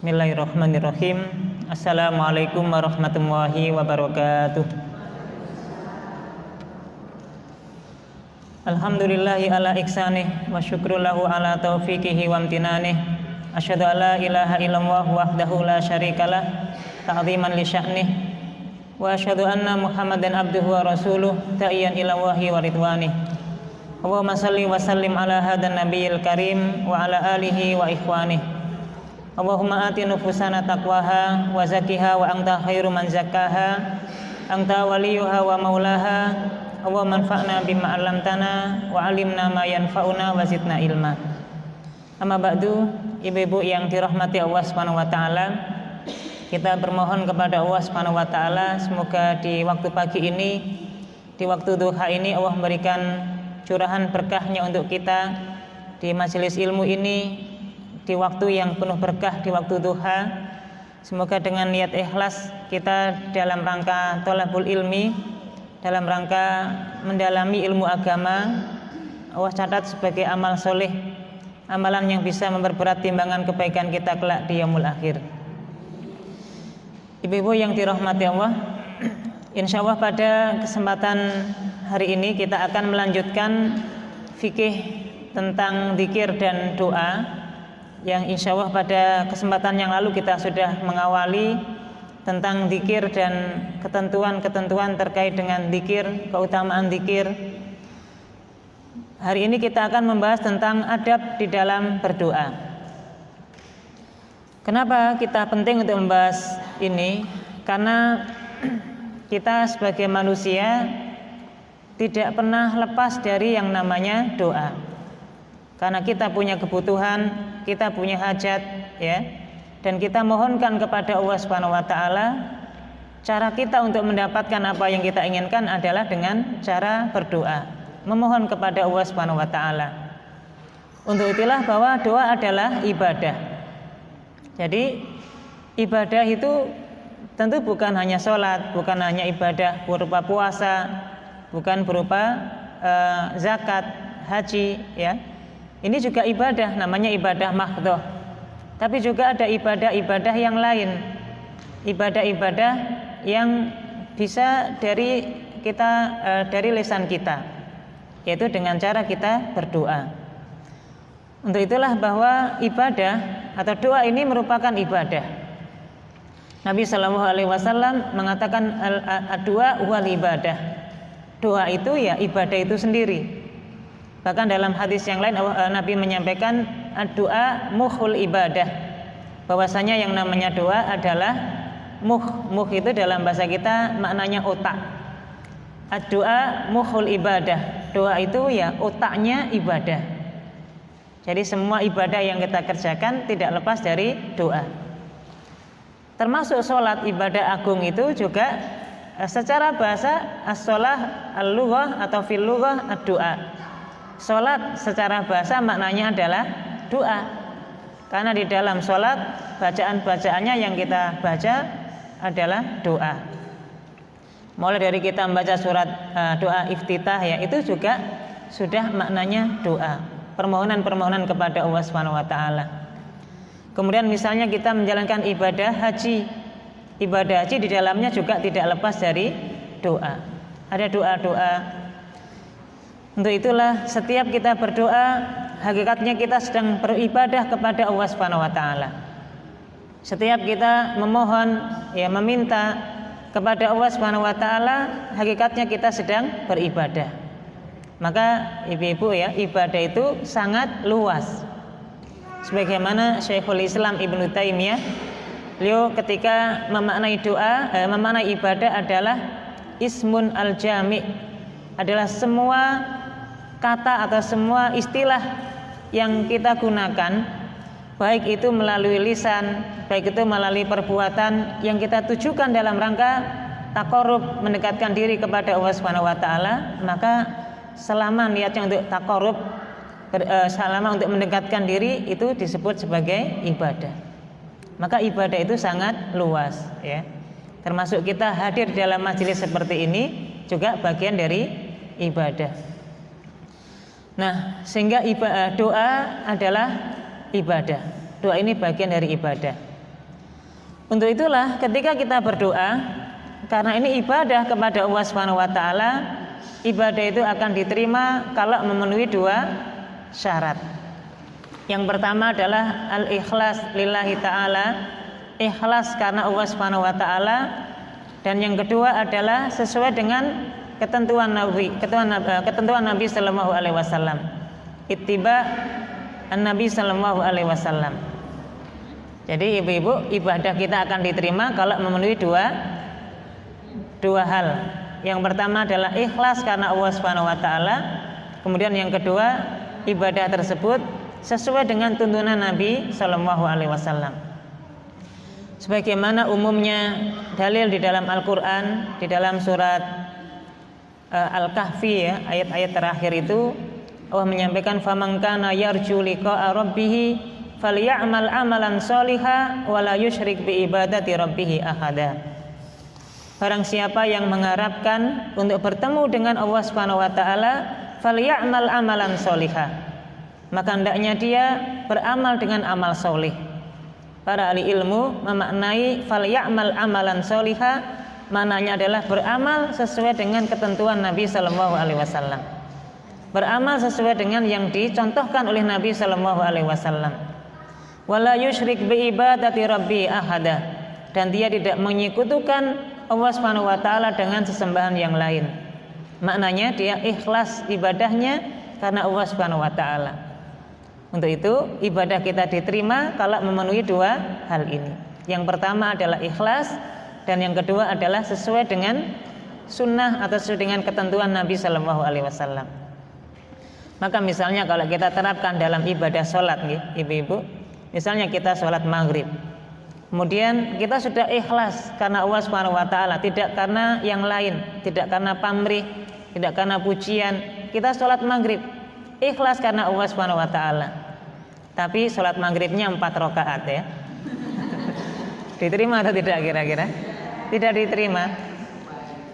Bismillahirrahmanirrahim. Assalamualaikum warahmatullahi wabarakatuh. Alhamdulillahi ala ihsanih wa syukru lahu ala taufiqihi wa amtinanih. Asyhadu an la ilaha illallah wahdahu la syarikalah ta'ziman li sya'nih. Wa asyhadu anna Muhammadan abduhu wa rasuluh ta'iyan ila wahi wa ridwanih. Allahumma salli wa sallim ala hadan nabiyil karim wa ala alihi wa ikhwanih. Allahumma ati nufusana taqwaha wa zakkiha wa anta khairu man zakkaha anta waliyuha wa maulaha. Allahumma anfa'na bima 'allamtana wa 'allimna ma yanfa'una wa zidna ilma. Amma ba'du, ibu-ibu yang dirahmati Allah Subhanahu wa taala, kita bermohon kepada Allah Subhanahu wa taala semoga di waktu pagi ini, di waktu duha ini, Allah memberikan curahan berkahnya untuk kita di majelis ilmu ini, di waktu yang penuh berkah, di waktu duha. Semoga dengan niat ikhlas kita dalam rangka thalabul ilmi, dalam rangka mendalami ilmu agama, Allah catat sebagai amal soleh, amalan yang bisa memperberat timbangan kebaikan kita kelak di yaumul akhir. Ibu-ibu yang dirahmati Allah, insya Allah pada kesempatan hari ini kita akan melanjutkan fikih tentang zikir dan doa, yang insya Allah pada kesempatan yang lalu kita sudah mengawali tentang zikir dan ketentuan-ketentuan terkait dengan zikir, keutamaan zikir. Hari ini kita akan membahas tentang adab di dalam berdoa. Kenapa kita penting untuk membahas ini? Karena kita sebagai manusia tidak pernah lepas dari yang namanya doa. Karena kita punya kebutuhan, kita punya hajat, ya, dan kita mohonkan kepada Allah Subhanahu wa taala. Cara kita untuk mendapatkan apa yang kita inginkan adalah dengan cara berdoa, memohon kepada Allah Subhanahu wa taala. Untuk itulah bahwa doa adalah ibadah. Jadi ibadah itu tentu bukan hanya sholat, bukan hanya ibadah berupa puasa, bukan berupa zakat, haji, ya. Ini juga ibadah, namanya ibadah mahdhah. Tapi juga ada ibadah-ibadah yang lain, ibadah-ibadah yang bisa dari kita, dari lisan kita, yaitu dengan cara kita berdoa. Untuk itulah bahwa ibadah atau doa ini merupakan ibadah. Nabi SAW mengatakan ad-du'a wal ibadah. Doa itu ya ibadah itu sendiri. Bahkan dalam hadis yang lain Nabi menyampaikan ad-du'a mukhul ibadah, bahwasanya yang namanya doa adalah muh itu dalam bahasa kita maknanya otak. Ad-du'a mukhul ibadah, doa itu ya otaknya ibadah. Jadi semua ibadah yang kita kerjakan tidak lepas dari doa. Termasuk sholat, ibadah agung itu juga secara bahasa as-sholah al-lughah atau fil lughah ad-du'a. Sholat secara bahasa maknanya adalah doa. Karena di dalam sholat bacaan-bacaannya yang kita baca adalah doa. Mulai dari kita membaca surat doa iftitah, ya, itu juga sudah maknanya doa, permohonan-permohonan kepada Allah Subhanahu wa taala. Kemudian misalnya kita menjalankan ibadah haji. Ibadah haji di dalamnya juga tidak lepas dari doa. Ada doa-doa. Untuk itulah setiap kita berdoa, hakikatnya kita sedang beribadah kepada Allah Subhanahu wa taala. Setiap kita memohon, ya, meminta kepada Allah Subhanahu wa taala, hakikatnya kita sedang beribadah. Maka ibu-ibu, ya, ibadah itu sangat luas. Sebagaimana Syekhul Islam Ibnu Taimiyah, beliau ketika memaknai doa, memaknai ibadah adalah ismun al-jami', adalah semua kata atau semua istilah yang kita gunakan, baik itu melalui lisan, baik itu melalui perbuatan, yang kita tujukan dalam rangka taqarrub, mendekatkan diri kepada Allah Subhanahu wa taala, maka selama niatnya untuk taqarrub, selama untuk mendekatkan diri, itu disebut sebagai ibadah. Maka ibadah itu sangat luas, ya. Termasuk kita hadir dalam majelis seperti ini juga bagian dari ibadah. Nah, sehingga doa adalah ibadah. Doa ini bagian dari ibadah. Untuk itulah ketika kita berdoa, karena ini ibadah kepada Allah Subhanahu wa taala, ibadah itu akan diterima kalau memenuhi dua syarat. Yang pertama adalah al-ikhlas lillahi ta'ala, ikhlas karena Allah Subhanahu wa taala, dan yang kedua adalah sesuai dengan ketentuan Nabi sallallahu alaihi wasallam. Ittiba an-Nabi sallallahu alaihi wasallam. Jadi ibu-ibu, ibadah kita akan diterima kalau memenuhi dua hal. Yang pertama adalah ikhlas karena Allah Subhanahu wa taala. Kemudian yang kedua, ibadah tersebut sesuai dengan tuntunan Nabi sallallahu alaihi wasallam. Sebagaimana umumnya dalil di dalam Al-Qur'an, di dalam surat Al-Kahfi ya, ayat-ayat terakhir itu Allah menyampaikan faman kana yarju liqa'a rabbih falyamal amalan sholihan wa la yusyrik bi ibadati rabbih ahada. Barang siapa yang mengharapkan untuk bertemu dengan Allah Subhanahu wa taala, falyamal amalan sholihan, maka hendaknya dia beramal dengan amal soleh. Para ahli ilmu memaknai falyamal amalan sholihan, maknanya adalah beramal sesuai dengan ketentuan Nabi sallallahu alaihi wasallam. Beramal sesuai dengan yang dicontohkan oleh Nabi sallallahu alaihi wasallam. Wala yusyrik bi ibadati rabbi ahada, dan dia tidak menyekutukan Allah Subhanahu wa taala dengan sesembahan yang lain. Maknanya dia ikhlas ibadahnya karena Allah Subhanahu wa taala. Untuk itu ibadah kita diterima kalau memenuhi dua hal ini. Yang pertama adalah ikhlas, dan yang kedua adalah sesuai dengan sunnah atau sesuai dengan ketentuan Nabi sallallahu alaihi wasallam. Maka misalnya kalau kita terapkan dalam ibadah sholat, ibu-ibu, misalnya kita sholat maghrib, kemudian kita sudah ikhlas karena Allah Subhanahu wa taala, tidak karena yang lain, tidak karena pamrih, tidak karena pujian. Kita sholat maghrib ikhlas karena Allah Subhanahu wa taala. Tapi sholat maghribnya 4 rakaat ya. Diterima atau tidak kira-kira? Tidak diterima.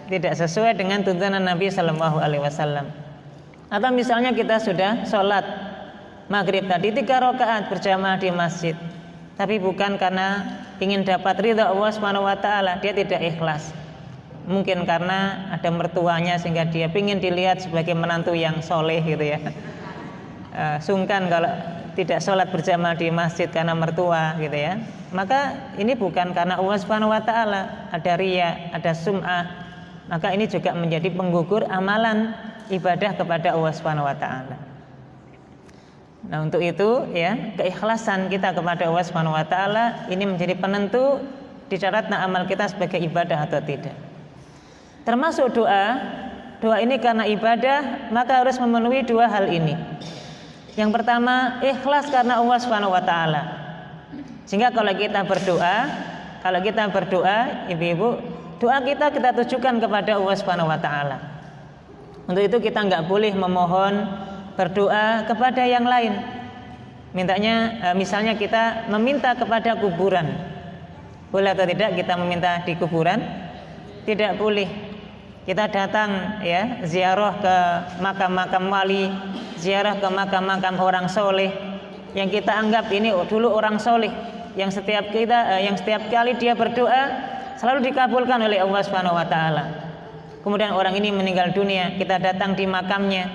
Tidak sesuai dengan tuntunan Nabi sallallahu alaihi wasallam. Atau misalnya kita sudah sholat maghrib tadi 3 rakaat berjamaah di masjid, tapi bukan karena ingin dapat ridha Allah Subhanahu wa taala, dia tidak ikhlas. Mungkin karena ada mertuanya sehingga dia ingin dilihat sebagai menantu yang soleh gitu ya. Sungkan kalau tidak sholat berjamaah di masjid karena mertua gitu ya. Maka ini bukan karena Allah Subhanahu wa taala, ada riya, ada sum'ah. Maka ini juga menjadi penggugur amalan ibadah kepada Allah Subhanahu wa taala. Nah, untuk itu ya, keikhlasan kita kepada Allah Subhanahu wa taala ini menjadi penentu disyaratnya amal kita sebagai ibadah atau tidak. Termasuk doa. Doa ini karena ibadah, maka harus memenuhi 2 hal ini. Yang pertama, ikhlas karena Allah Subhanahu wa taala. Sehingga kalau kita berdoa, ibu-ibu, doa kita tujukan kepada Allah Subhanahu wa taala. Untuk itu kita enggak boleh memohon berdoa kepada yang lain. Misalnya kita meminta kepada kuburan. Boleh atau tidak kita meminta di kuburan? Tidak boleh. Kita datang ya, ziarah ke makam-makam wali, ziarah ke makam-makam orang soleh yang kita anggap ini dulu orang soleh, yang setiap kali dia berdoa selalu dikabulkan oleh Allah Subhanahu wa taala. Kemudian orang ini meninggal dunia, kita datang di makamnya,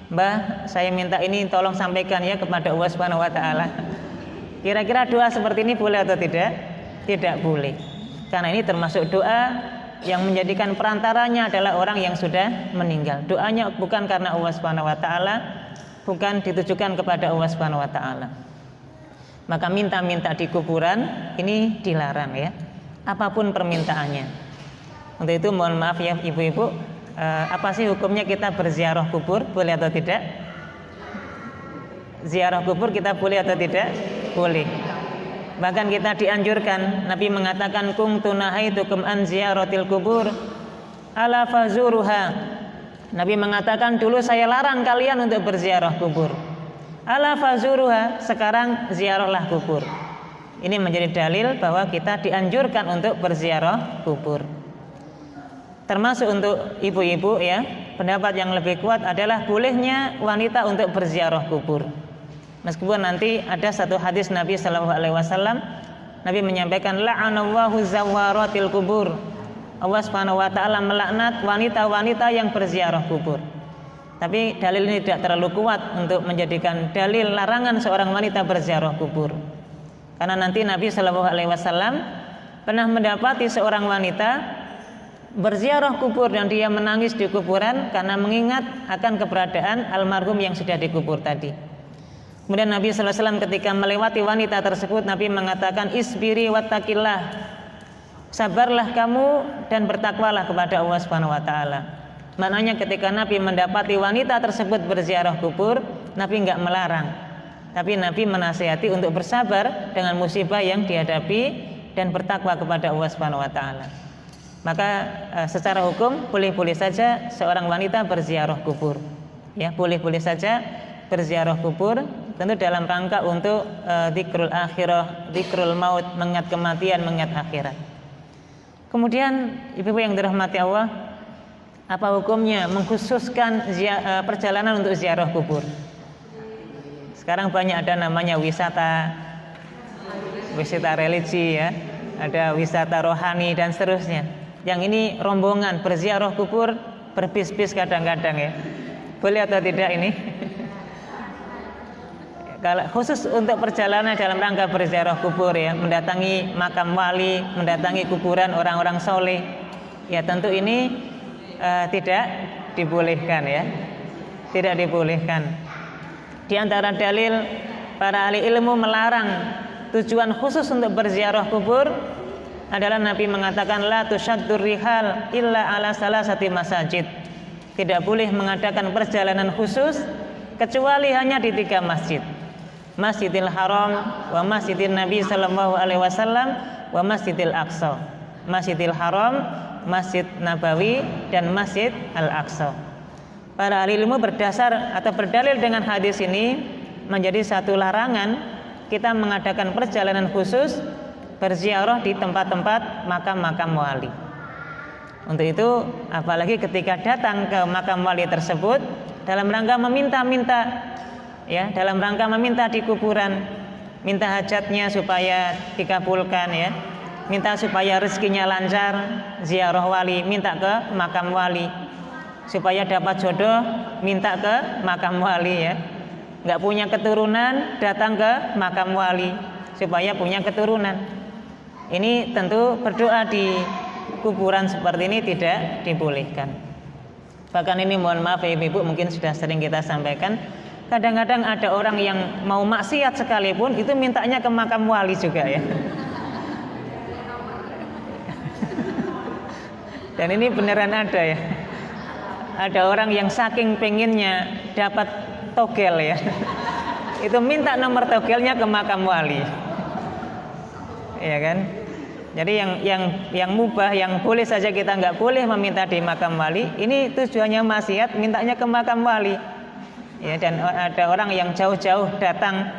Mbah, saya minta ini tolong sampaikan ya kepada Allah Subhanahu wa taala. Kira-kira doa seperti ini boleh atau tidak? Tidak boleh. Karena ini termasuk doa yang menjadikan perantaranya adalah orang yang sudah meninggal. Doanya bukan karena Allah Subhanahu wa taala, bukan ditujukan kepada Allah Subhanahu wa taala. Maka minta-minta di kuburan ini dilarang ya, apapun permintaannya. Untuk itu mohon maaf ya ibu-ibu, apa sih hukumnya kita berziarah kubur, boleh atau tidak? Ziarah kubur kita boleh atau tidak? Boleh. Bahkan kita dianjurkan, Nabi mengatakan kuntu nahaitukum an ziyaratil kubur ala fazuruha. Nabi mengatakan dulu saya larang kalian untuk berziarah kubur. Ala fazuruha, sekarang ziarahlah kubur. Ini menjadi dalil bahwa kita dianjurkan untuk berziarah kubur. Termasuk untuk ibu-ibu ya, pendapat yang lebih kuat adalah bolehnya wanita untuk berziarah kubur. Meskipun nanti ada satu hadis Nabi Sallallahu Alaihi Wasallam Nabi menyampaikan la'anallahu zawaratil kubur. Allah Subhanahu wa taala melaknat wanita-wanita yang berziarah kubur. Tapi dalil ini tidak terlalu kuat untuk menjadikan dalil larangan seorang wanita berziarah kubur. Karena nanti Nabi Shallallahu alaihi wasallam pernah mendapati seorang wanita berziarah kubur dan dia menangis di kuburan karena mengingat akan keberadaan almarhum yang sudah dikubur tadi. Kemudian Nabi sallallahu alaihi wasallam ketika melewati wanita tersebut, Nabi mengatakan isbiri wattaqillah. Sabarlah kamu dan bertakwalah kepada Allah Subhanahu wa taala. Maknanya ketika Nabi mendapati wanita tersebut berziarah kubur, Nabi enggak melarang. Tapi Nabi menasihati untuk bersabar dengan musibah yang dihadapi dan bertakwa kepada Allah Subhanahu wa taala. Maka secara hukum boleh-boleh saja seorang wanita berziarah kubur. Ya, boleh-boleh saja berziarah kubur, tentu dalam rangka untuk dzikrul akhirah, dzikrul maut, mengingat kematian, mengingat akhirat. Kemudian ibu-ibu yang dirahmati Allah, apa hukumnya mengkhususkan perjalanan untuk ziarah kubur? Sekarang banyak ada namanya wisata religi ya, ada wisata rohani dan seterusnya. Yang ini rombongan berziarah kubur berbis-bis kadang-kadang ya. Boleh atau tidak ini? Kalau khusus untuk perjalanan dalam rangka berziarah kubur ya, mendatangi makam wali, mendatangi kuburan orang-orang soleh, ya tentu ini tidak dibolehkan ya, tidak dibolehkan. Di antara dalil para ahli ilmu melarang tujuan khusus untuk berziarah kubur adalah Nabi mengatakan la tusyaddur rihal illa ala salasati masajid. Tidak boleh mengadakan perjalanan khusus kecuali hanya di 3 masjid. Masjidil Haram, wa Masjidil Nabi sallallahu alaihi wasallam, wa Masjidil Aqsa. Masjidil Haram, Masjid Nabawi dan Masjid Al-Aqsa. Para ahli ilmu berdasar atau berdalil dengan hadis ini menjadi satu larangan kita mengadakan perjalanan khusus berziarah di tempat-tempat makam-makam wali. Untuk itu, apalagi ketika datang ke makam wali tersebut dalam rangka meminta-minta, ya, dalam rangka meminta di kuburan, minta hajatnya supaya dikabulkan, ya, minta supaya rezekinya lancar, ziarah wali, minta ke makam wali, supaya dapat jodoh, minta ke makam wali, ya, nggak punya keturunan, datang ke makam wali supaya punya keturunan. Ini tentu berdoa di kuburan seperti ini tidak dibolehkan. Bahkan ini mohon maaf ya ibu, mungkin sudah sering kita sampaikan, kadang-kadang ada orang yang mau maksiat sekalipun itu mintanya ke makam wali juga ya. Dan ini beneran ada ya. Ada orang yang saking pengennya dapat togel ya, itu minta nomor togelnya ke makam wali, ya kan? Jadi yang mubah, yang boleh saja kita nggak boleh meminta di makam wali. Ini tujuannya maksiat, mintanya ke makam wali. Ya, dan ada orang yang jauh-jauh datang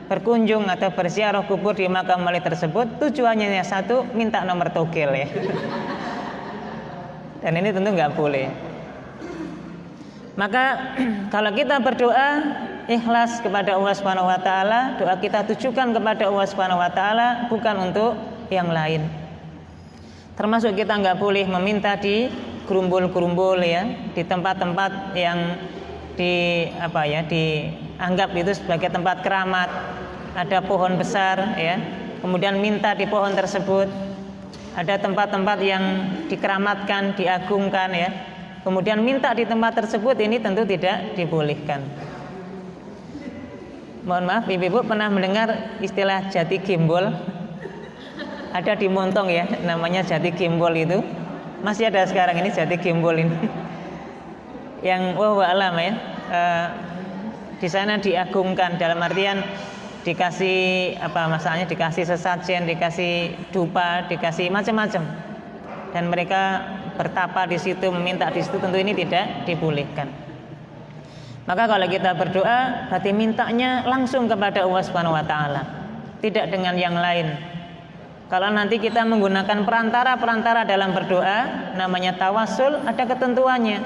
berkunjung atau berziarah kubur di makam wali tersebut, tujuannya satu, minta nomor togel ya. Dan ini tentu nggak boleh. Maka kalau kita berdoa ikhlas kepada Allah Subhanahu wa taala, doa kita tujukan kepada Allah Subhanahu wa taala, bukan untuk yang lain. Termasuk kita nggak boleh meminta di gerumbul-gerumbul ya, di tempat-tempat yang dianggap itu sebagai tempat keramat. Ada pohon besar ya, kemudian minta di pohon tersebut. Ada tempat-tempat yang dikeramatkan, diagungkan ya, kemudian minta di tempat tersebut, ini tentu tidak dibolehkan. Mohon maaf, ibu-ibu pernah mendengar istilah jati gembol? Ada di Montong ya, namanya jati gembol itu. Masih ada sekarang ini jati gembol ini. Yang alam ya, di sana diagungkan dalam artian dikasih masalahnya, dikasih sesajen, dikasih dupa, dikasih macam-macam. Dan mereka bertapa di situ, meminta di situ, tentu ini tidak dibolehkan. Maka kalau kita berdoa, berarti mintanya langsung kepada Allah Subhanahu wa taala, tidak dengan yang lain. Kalau nanti kita menggunakan perantara dalam berdoa, namanya tawasul, ada ketentuannya.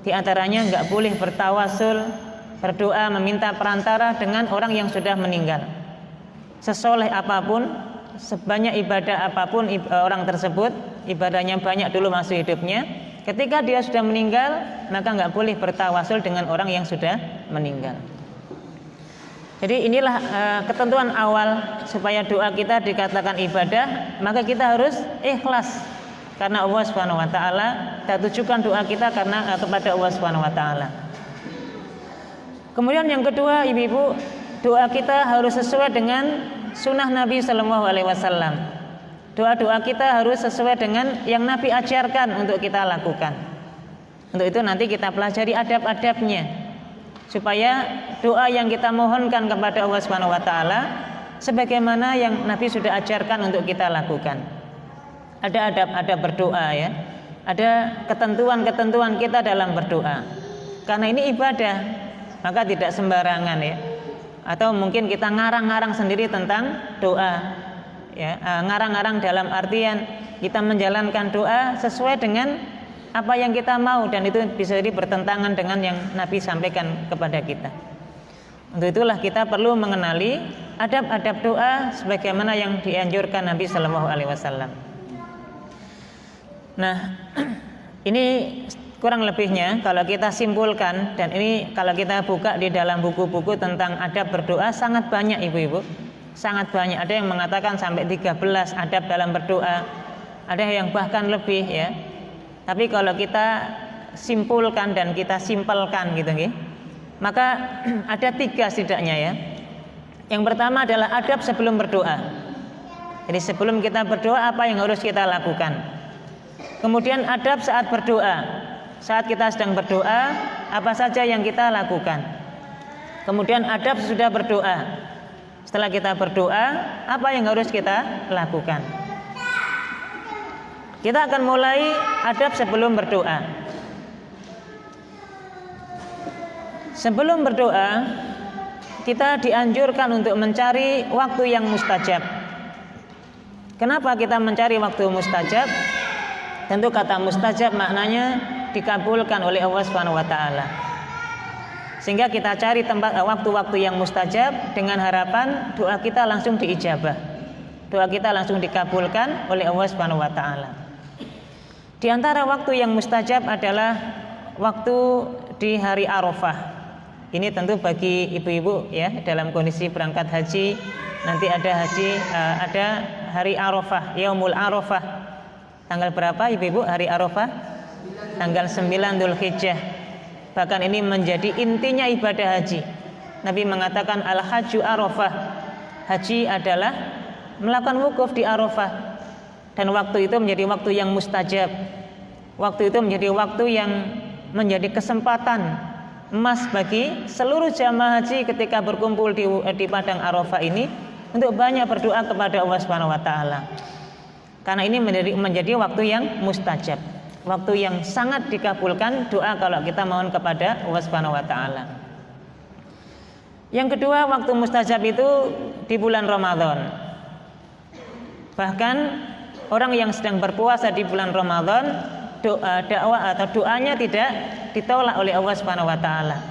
Di antaranya nggak boleh bertawasul, berdoa meminta perantara dengan orang yang sudah meninggal. Sesoleh apapun, sebanyak ibadah apapun orang tersebut, ibadahnya banyak dulu masuk hidupnya, ketika dia sudah meninggal, maka nggak boleh bertawasul dengan orang yang sudah meninggal. Jadi inilah ketentuan awal supaya doa kita dikatakan ibadah, maka kita harus ikhlas karena Allah Subhanahu wa taala, kita tujukan doa kita karena kepada Allah Subhanahu wa taala. Kemudian yang kedua, ibu-ibu, doa kita harus sesuai dengan sunnah Nabi Sallallahu Alaihi Wasallam. Doa-doa kita harus sesuai dengan yang Nabi ajarkan untuk kita lakukan. Untuk itu nanti kita pelajari adab-adabnya, supaya doa yang kita mohonkan kepada Allah Subhanahu Wa Taala sebagaimana yang Nabi sudah ajarkan untuk kita lakukan. Ada adab-adab berdoa ya, ada ketentuan-ketentuan kita dalam berdoa. Karena ini ibadah, maka tidak sembarangan ya. Atau mungkin kita ngarang-ngarang sendiri tentang doa ya, ngarang-ngarang dalam artian kita menjalankan doa sesuai dengan apa yang kita mau, dan itu bisa jadi bertentangan dengan yang Nabi sampaikan kepada kita. Untuk itulah kita perlu mengenali adab-adab doa sebagaimana yang dianjurkan Nabi Sallallahu Alaihi Wasallam. Nah, ini kurang lebihnya kalau kita simpulkan, dan ini kalau kita buka di dalam buku-buku tentang adab berdoa sangat banyak ibu-ibu, sangat banyak. Ada yang mengatakan sampai 13 adab dalam berdoa, ada yang bahkan lebih ya. Tapi kalau kita simpulkan dan kita simpelkan gitu ya, maka ada 3 setidaknya ya. Yang pertama adalah adab sebelum berdoa. Jadi sebelum kita berdoa apa yang harus kita lakukan. Kemudian adab saat berdoa. Saat kita sedang berdoa, apa saja yang kita lakukan. Kemudian adab sesudah berdoa. Setelah kita berdoa, apa yang harus kita lakukan. Kita akan mulai adab sebelum berdoa. Sebelum berdoa, kita dianjurkan untuk mencari waktu yang mustajab. Kenapa kita mencari waktu mustajab? Tentu kata mustajab maknanya dikabulkan oleh Allah Subhanahu wa taala. Sehingga kita cari tempat waktu-waktu yang mustajab dengan harapan doa kita langsung diijabah. Doa kita langsung dikabulkan oleh Allah Subhanahu wa taala. Di antara waktu yang mustajab adalah waktu di hari Arafah. Ini tentu bagi ibu-ibu ya, dalam kondisi berangkat haji, nanti ada hari Arafah, Yaumul Arafah. Tanggal berapa ibu-ibu hari Arafah? Tanggal 9 Dzulhijjah. Bahkan ini menjadi intinya ibadah haji. Nabi mengatakan al-hajju Arafah. Haji adalah melakukan wukuf di Arafah. Dan waktu itu menjadi waktu yang mustajab. Waktu itu menjadi waktu yang menjadi kesempatan emas bagi seluruh jamaah haji ketika berkumpul di padang Arafah ini untuk banyak berdoa kepada Allah Subhanahu wa taala. Karena ini menjadi waktu yang mustajab, waktu yang sangat dikabulkan doa kalau kita mohon kepada Allah Subhanahu wa taala. Yang kedua, waktu mustajab itu di bulan Ramadan. Bahkan orang yang sedang berpuasa di bulan Ramadan, dakwah atau doanya tidak ditolak oleh Allah Subhanahu wa taala.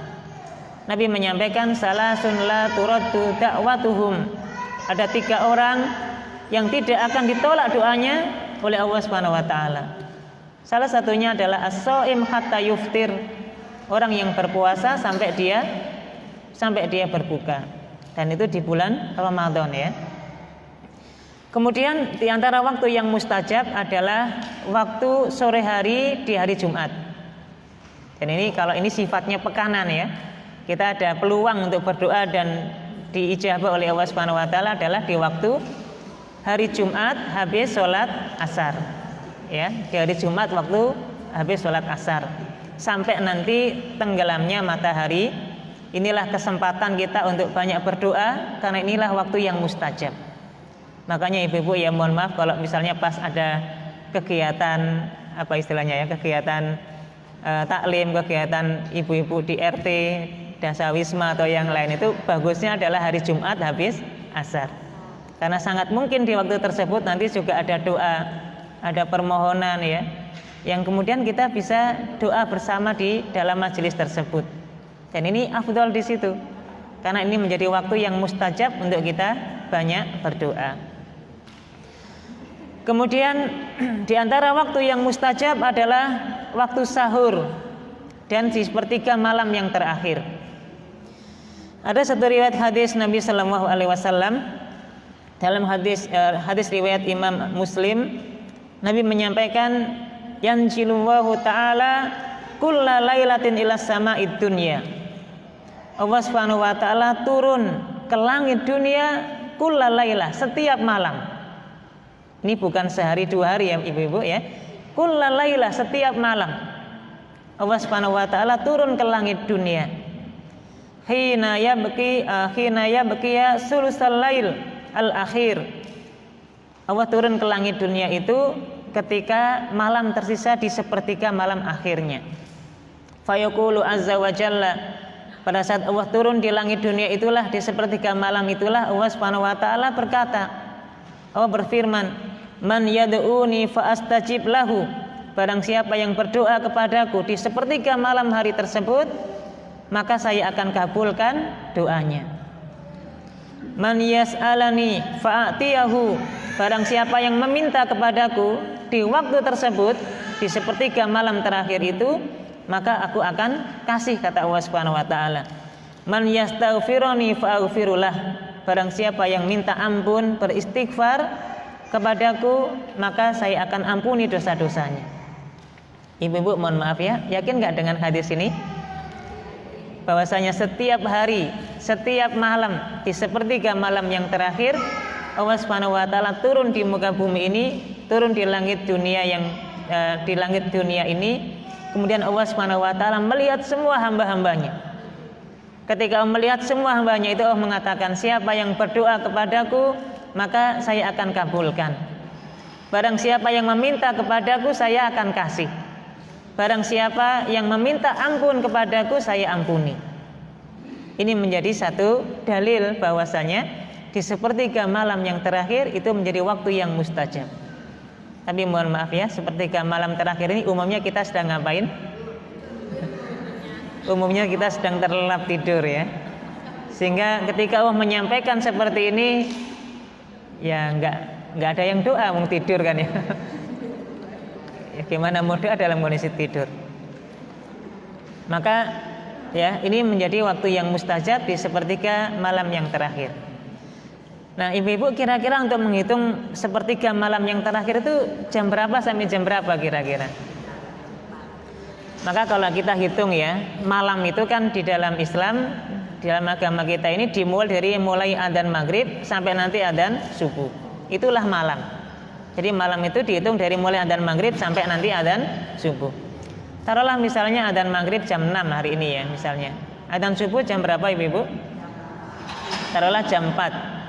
Nabi menyampaikan salasun la turaddu da'watuhum. Ada 3 orang yang tidak akan ditolak doanya oleh Allah Subhanahu wa taala. Salah satunya adalah as-shaim hatta yuftir. Orang yang berpuasa sampai dia berbuka. Dan itu di bulan Ramadan ya. Kemudian di antara waktu yang mustajab adalah waktu sore hari di hari Jumat. Dan ini kalau ini sifatnya pekanan ya. Kita ada peluang untuk berdoa dan diijabah oleh Allah Subhanahu wa taala adalah di waktu hari Jumat habis sholat asar. Ya, di hari Jumat waktu habis sholat asar sampai nanti tenggelamnya matahari. Inilah kesempatan kita untuk banyak berdoa karena inilah waktu yang mustajab. Makanya ibu-ibu ya mohon maaf kalau misalnya pas ada kegiatan apa istilahnya ya, kegiatan taklim, kegiatan ibu-ibu di RT, dasawisma atau yang lain, itu bagusnya adalah hari Jumat habis asar. Karena sangat mungkin di waktu tersebut nanti juga ada doa, ada permohonan ya, yang kemudian kita bisa doa bersama di dalam majelis tersebut. Dan ini afdol di situ, karena ini menjadi waktu yang mustajab untuk kita banyak berdoa. Kemudian di antara waktu yang mustajab adalah waktu sahur dan di sepertiga malam yang terakhir. Ada satu riwayat hadis Nabi Shallallahu Alaihi Wasallam dalam hadis riwayat Imam Muslim, Nabi menyampaikan, yanzilullahu ta'ala kulla lailatin ila sama'id dunya. Allah Subhanahu wa taala turun ke langit dunia kulla lailah, setiap malam. Ini bukan sehari dua hari ya ibu-ibu ya. Kulla lailah, setiap malam Allah Subhanahu wa taala turun ke langit dunia. Hina yabqi sulusal lail al-akhir. Allah turun ke langit dunia itu ketika malam tersisa di sepertiga malam akhirnya. Fayaqulu azza wa jalla, pada saat Allah turun di langit dunia itulah, di sepertiga malam itulah, Allah Subhanahu wa taala berkata, Allah berfirman, man yad'uni fa astajib lahu, barang siapa yang berdoa kepadaku di sepertiga malam hari tersebut, maka saya akan kabulkan doanya. Man yas'alani fa'atiyahu, barang siapa yang meminta kepadaku di waktu tersebut, di sepertiga malam terakhir itu, maka aku akan kasih, kata Allah Subhanahu wa taala. Man yastaghfiruni fa'aghfirullah, barang siapa yang minta ampun, beristighfar kepadaku, maka saya akan ampuni dosa-dosanya. Ibu-ibu mohon maaf ya, yakin gak dengan hadis ini? Bahwasanya setiap hari, setiap malam, di sepertiga malam yang terakhir, Allah Subhanahu wa taala turun di muka bumi ini, turun di langit dunia di langit dunia ini. Kemudian Allah Subhanahu wa taala melihat semua hamba-hambanya. Ketika Allah melihat semua hambanya itu, Allah mengatakan, siapa yang berdoa kepadaku, maka saya akan kabulkan. Barang siapa yang meminta kepadaku, saya akan kasih. Barang siapa yang meminta ampun kepadaku, saya ampuni. Ini menjadi satu dalil bahwasanya di sepertiga malam yang terakhir itu menjadi waktu yang mustajab. Tapi mohon maaf ya, sepertiga malam terakhir ini umumnya kita sedang ngapain? Umumnya kita sedang terlelap tidur ya. Sehingga ketika Allah menyampaikan seperti ini, ya nggak ada yang doa, mau tidur kan ya. Ya gimana mau doa dalam kondisi tidur? Maka ya ini menjadi waktu yang mustajab di sepertiga malam yang terakhir. Nah ibu-ibu, kira-kira untuk menghitung sepertiga malam yang terakhir itu jam berapa sampai jam berapa kira-kira? Maka kalau kita hitung ya, malam itu kan di dalam Islam, di dalam agama kita ini dimulai dari mulai adzan maghrib sampai nanti adzan subuh. Itulah malam. Jadi malam itu dihitung dari mulai adzan maghrib sampai nanti adzan subuh. Taruhlah misalnya adzan maghrib jam 6 hari ini ya misalnya. Adzan subuh jam berapa ibu-ibu? Taruhlah jam 4.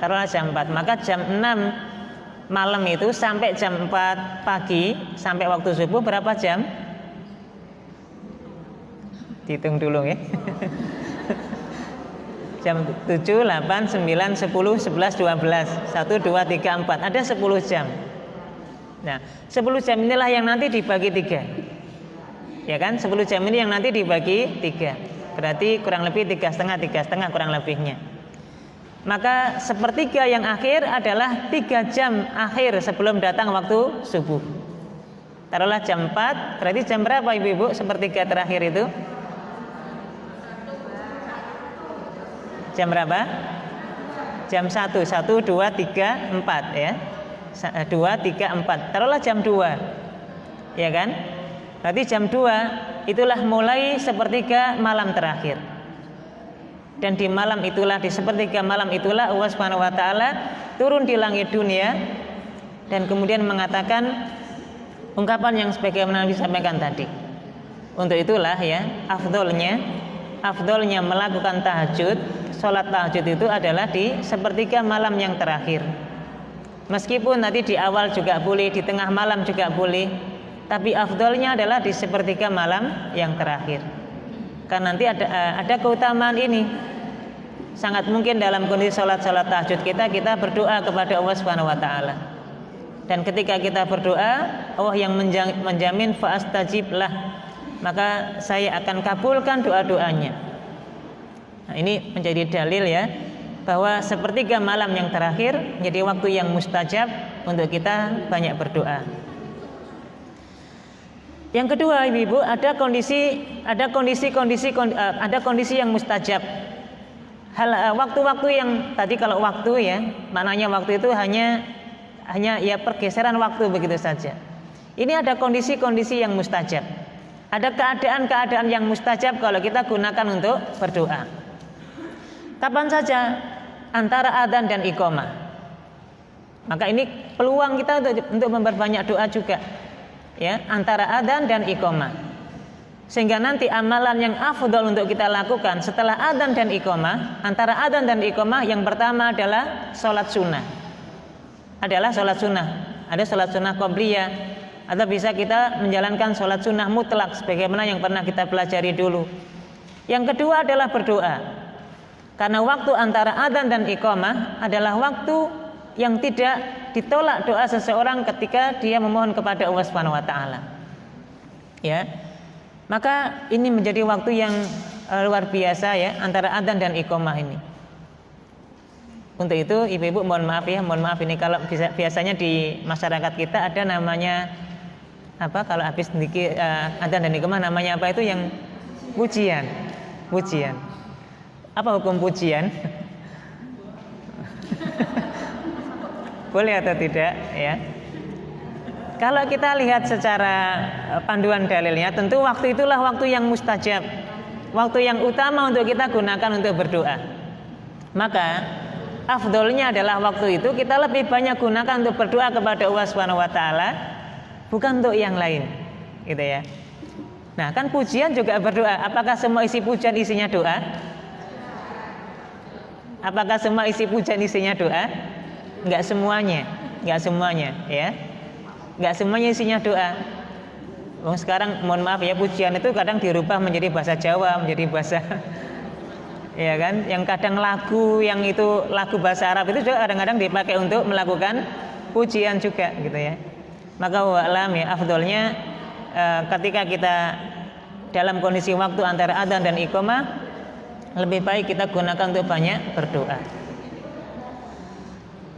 Maka jam 6 malam itu sampai jam 4 pagi sampai waktu subuh berapa jam? Hitung dulu ya. Jam 7, 8, 9, 10, 11, 12 1, 2, 3, 4. Ada 10 jam. Nah 10 jam inilah yang nanti dibagi 3. Ya kan, 10 jam ini yang nanti dibagi 3. Berarti kurang lebih 3,5 kurang lebihnya. Maka sepertiga yang akhir adalah 3 jam akhir sebelum datang waktu subuh. Taruhlah jam 4, berarti jam berapa ibu-ibu sepertiga terakhir itu? Jam berapa? Jam 1, 2, 3, 4 ya. 2, 3, 4. Taruhlah jam 2. Ya kan? Berarti jam 2 itulah mulai sepertiga malam terakhir. Dan di malam itulah, di sepertiga malam itulah Allah Subhanahu wa taala turun di langit dunia dan kemudian mengatakan ungkapan yang sebagaimana Nabi sampaikan tadi. Untuk itulah ya, afdolnya melakukan tahajud, sholat tahajud itu adalah di sepertiga malam yang terakhir. Meskipun nanti di awal juga boleh, di tengah malam juga boleh, tapi afdolnya adalah di sepertiga malam yang terakhir. Karena nanti ada keutamaan ini. Sangat mungkin dalam kondisi sholat tahajud kita berdoa kepada Allah Subhanahu wa taala. Dan ketika kita berdoa, Allah yang menjamin fa'astajiblah, maka saya akan kabulkan doa-doanya. Nah, ini menjadi dalil ya bahwa sepertiga malam yang terakhir menjadi waktu yang mustajab untuk kita banyak berdoa. Yang kedua, ibu-ibu, ada kondisi yang mustajab. Waktu-waktu yang tadi, kalau waktu ya, maknanya waktu itu hanya ya pergeseran waktu begitu saja. Ini ada kondisi-kondisi yang mustajab. Ada keadaan-keadaan yang mustajab kalau kita gunakan untuk berdoa. Kapan saja? Antara adzan dan iqamah. Maka ini peluang kita untuk memperbanyak doa juga. Ya, antara adzan dan iqamah. Sehingga nanti amalan yang afdal untuk kita lakukan setelah adzan dan iqamah, antara adzan dan iqamah, yang pertama adalah sholat sunnah. Ada sholat sunnah qabliyah, atau bisa kita menjalankan sholat sunnah mutlak sebagaimana yang pernah kita pelajari dulu. Yang kedua adalah berdoa. Karena waktu antara adzan dan iqamah adalah waktu yang tidak ditolak doa seseorang ketika dia memohon kepada Allah Subhanahu wa taala. Ya. Maka ini menjadi waktu yang luar biasa ya, antara adzan dan iqamah ini. Untuk itu ibu-ibu mohon maaf ini kalau biasanya di masyarakat kita ada namanya apa, kalau habis adzan dan iqamah namanya apa itu, yang pujian. Apa hukum pujian? Boleh atau tidak ya? Kalau kita lihat secara panduan dalilnya, tentu waktu itulah waktu yang mustajab, waktu yang utama untuk kita gunakan untuk berdoa. Maka afdolnya adalah waktu itu kita lebih banyak gunakan untuk berdoa kepada Allah Subhanahu wa taala, bukan untuk yang lain, gitu ya. Nah, kan pujian juga berdoa. Apakah semua isi pujian isinya doa? Apakah semua isi pujian isinya doa? Enggak semuanya ya. Enggak semuanya isinya doa. Sekarang mohon maaf ya, pujian itu kadang dirubah menjadi bahasa Jawa, menjadi bahasa ya kan, yang kadang lagu yang itu lagu bahasa Arab itu juga kadang-kadang dipakai untuk melakukan pujian juga gitu ya. Maka wa'alam ya, afdolnya ketika kita dalam kondisi waktu antara adzan dan iqamah, lebih baik kita gunakan untuk banyak berdoa.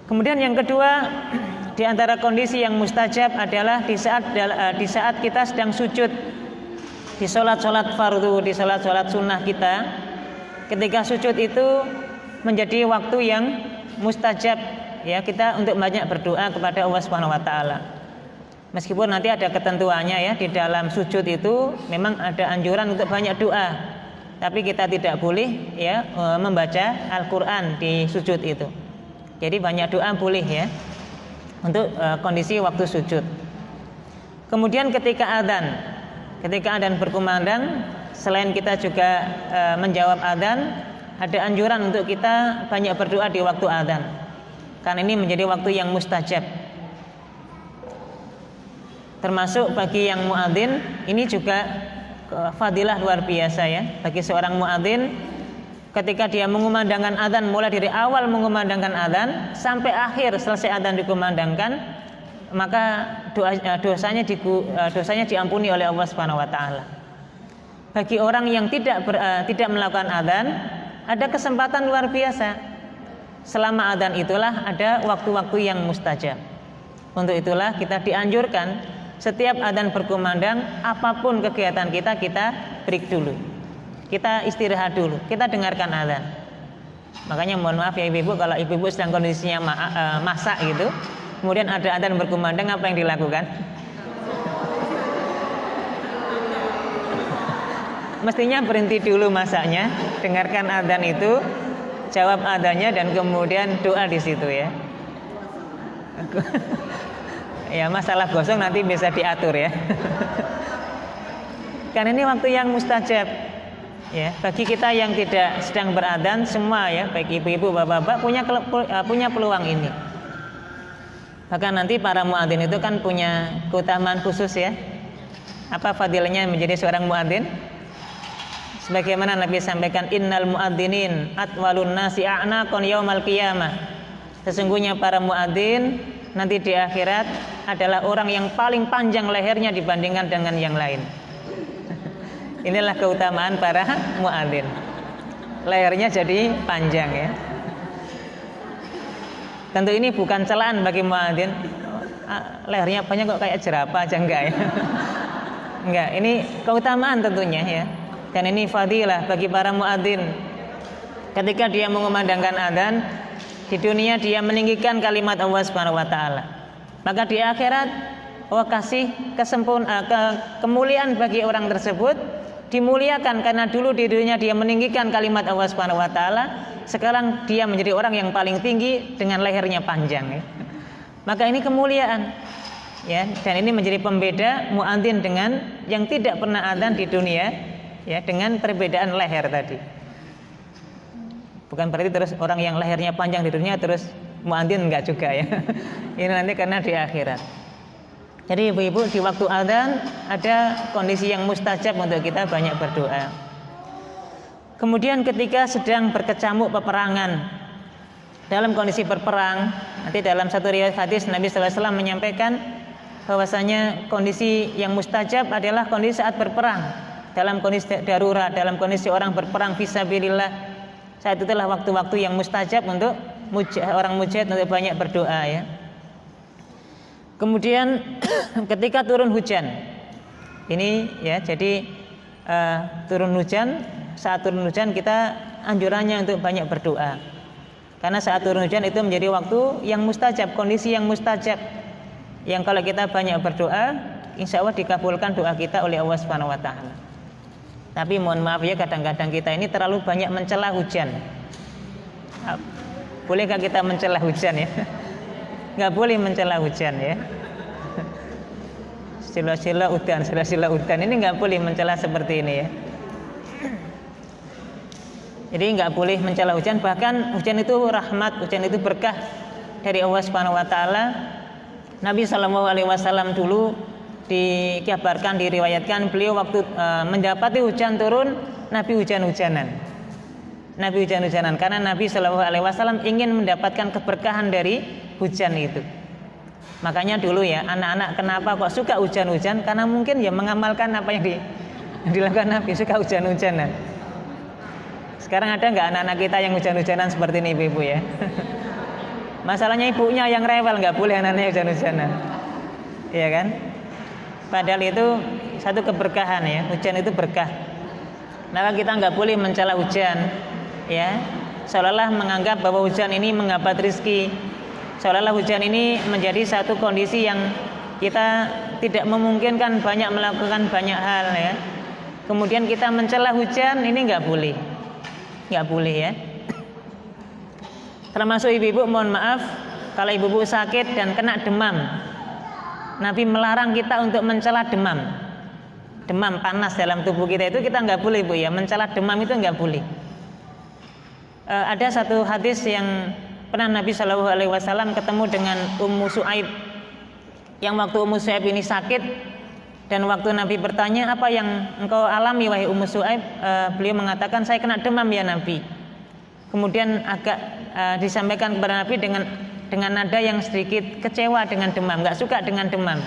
Kemudian yang kedua, di antara kondisi yang mustajab adalah di saat kita sedang sujud, di sholat fardu, di sholat sunnah kita. Ketika sujud itu menjadi waktu yang mustajab ya, kita untuk banyak berdoa kepada Allah Subhanahu wa taala. Meskipun nanti ada ketentuannya ya, di dalam sujud itu memang ada anjuran untuk banyak doa, tapi kita tidak boleh ya membaca Al-Quran di sujud itu. Jadi banyak doa boleh ya untuk kondisi waktu sujud. Kemudian ketika adzan berkumandang, selain kita juga menjawab adzan, ada anjuran untuk kita banyak berdoa di waktu adzan, karena ini menjadi waktu yang mustajab. Termasuk bagi yang muadzin, ini juga fadilah luar biasa ya, bagi seorang muadzin ketika dia mengumandangkan adzan, mulai dari awal mengumandangkan adzan sampai akhir selesai adzan dikumandangkan, maka dosanya diampuni oleh Allah Subhanahu wa taala. Bagi orang yang tidak melakukan adzan, ada kesempatan luar biasa. Selama adzan itulah ada waktu-waktu yang mustajab. Untuk itulah kita dianjurkan setiap adzan berkumandang, apapun kegiatan kita break dulu. Kita istirahat dulu, kita dengarkan adzan. Makanya mohon maaf ya ibu-ibu, kalau ibu-ibu sedang kondisinya masak gitu, kemudian ada adzan berkumandang, apa yang dilakukan? Mestinya berhenti dulu masaknya, dengarkan adzan itu, jawab adzannya, dan kemudian doa di situ ya. Ya, masalah gosong nanti bisa diatur ya. Karena ini waktu yang mustajab. Ya, bagi kita yang tidak sedang beradzan, semua ya, baik ibu-ibu, bapak-bapak punya peluang ini. Bahkan nanti para muadzin itu kan punya keutamaan khusus ya. Apa fadilahnya menjadi seorang muadzin? Sebagaimana Nabi sampaikan, innal muadzinin atwalun nasi a'naqan yaumal qiyamah. Sesungguhnya para muadzin nanti di akhirat adalah orang yang paling panjang lehernya dibandingkan dengan yang lain. Inilah keutamaan para muadzin. Lehernya jadi panjang ya. Tentu ini bukan celaan bagi muadzin. Lehernya banyak kok kayak jerapah aja, enggak ya. Enggak, ini keutamaan tentunya ya. Dan ini fadilah bagi para muadzin. Ketika dia mengumandangkan adzan, di dunia dia meninggikan kalimat Allah Subhanahu wa taala. Maka di akhirat Allah kasih kemuliaan bagi orang tersebut, dimuliakan karena dulu di dunia dia meninggikan kalimat Allah Subhanahu wa taala, sekarang dia menjadi orang yang paling tinggi dengan lehernya panjang ya. Maka ini kemuliaan ya, dan ini menjadi pembeda muadzin dengan yang tidak pernah adzan di dunia ya, dengan perbedaan leher tadi. Bukan berarti terus orang yang lehernya panjang di dunia terus muadzin, enggak juga ya. Ini nanti karena di akhirat. Jadi ibu-ibu, di waktu adzan ada kondisi yang mustajab untuk kita banyak berdoa. Kemudian ketika sedang berkecamuk peperangan, dalam kondisi berperang, nanti dalam satu riwayat hadis Nabi sallallahu alaihi wasallam menyampaikan bahwasanya kondisi yang mustajab adalah kondisi saat berperang, dalam kondisi darurat, dalam kondisi orang berperang fisabilillah. Saat itulah waktu-waktu yang mustajab untuk orang mujahid untuk banyak berdoa ya. Kemudian ketika turun hujan, ini ya, jadi turun hujan, saat turun hujan kita anjurannya untuk banyak berdoa. Karena saat turun hujan itu menjadi waktu yang mustajab, kondisi yang mustajab, yang kalau kita banyak berdoa, insya Allah dikabulkan doa kita oleh Allah Subhanahu wa taala. Tapi mohon maaf ya, kadang-kadang kita ini terlalu banyak mencela hujan. Bolehkah kita mencela hujan ya? Nggak boleh mencela hujan ya. Sila-sila udan, ini nggak boleh mencela seperti ini ya. Jadi nggak boleh mencela hujan, bahkan hujan itu rahmat, hujan itu berkah dari Allah Subhanahu wa taala. Nabi sallallahu alaihi wasallam dulu dikabarkan, diriwayatkan beliau waktu mendapati hujan turun, Nabi hujan-hujanan. Nabi hujan-hujanan karena Nabi sallallahu alaihi wasallam ingin mendapatkan keberkahan dari hujan itu. Makanya dulu ya, anak-anak kenapa kok suka hujan-hujan? Karena mungkin ya mengamalkan apa yang dilakukan Nabi, suka hujan-hujanan. Sekarang ada nggak anak-anak kita yang hujan-hujanan seperti ini ibu-ibu ya? Masalahnya ibunya yang rewel, nggak boleh anaknya hujan-hujanan, iya kan? Padahal itu satu keberkahan ya, hujan itu berkah. Maka kita nggak boleh mencela hujan, ya, seolah-olah menganggap bahwa hujan ini menghambat rezeki, seolah-olah hujan ini menjadi satu kondisi yang kita tidak memungkinkan banyak melakukan banyak hal ya. Kemudian kita mencela hujan, ini nggak boleh, ya. Termasuk ibu-ibu, mohon maaf kalau ibu-ibu sakit dan kena demam. Nabi melarang kita untuk mencela demam panas dalam tubuh kita, itu kita nggak boleh bu ya, mencela demam itu nggak boleh. Ada satu hadis yang pernah Nabi Shallallahu Alaihi Wasallam ketemu dengan Ummu Su'aib, yang waktu Ummu Su'aib ini sakit, dan waktu Nabi bertanya, apa yang engkau alami wahai Ummu Su'aib, beliau mengatakan, saya kena demam ya Nabi. Kemudian agak disampaikan kepada Nabi dengan nada yang sedikit kecewa dengan demam, nggak suka dengan demam.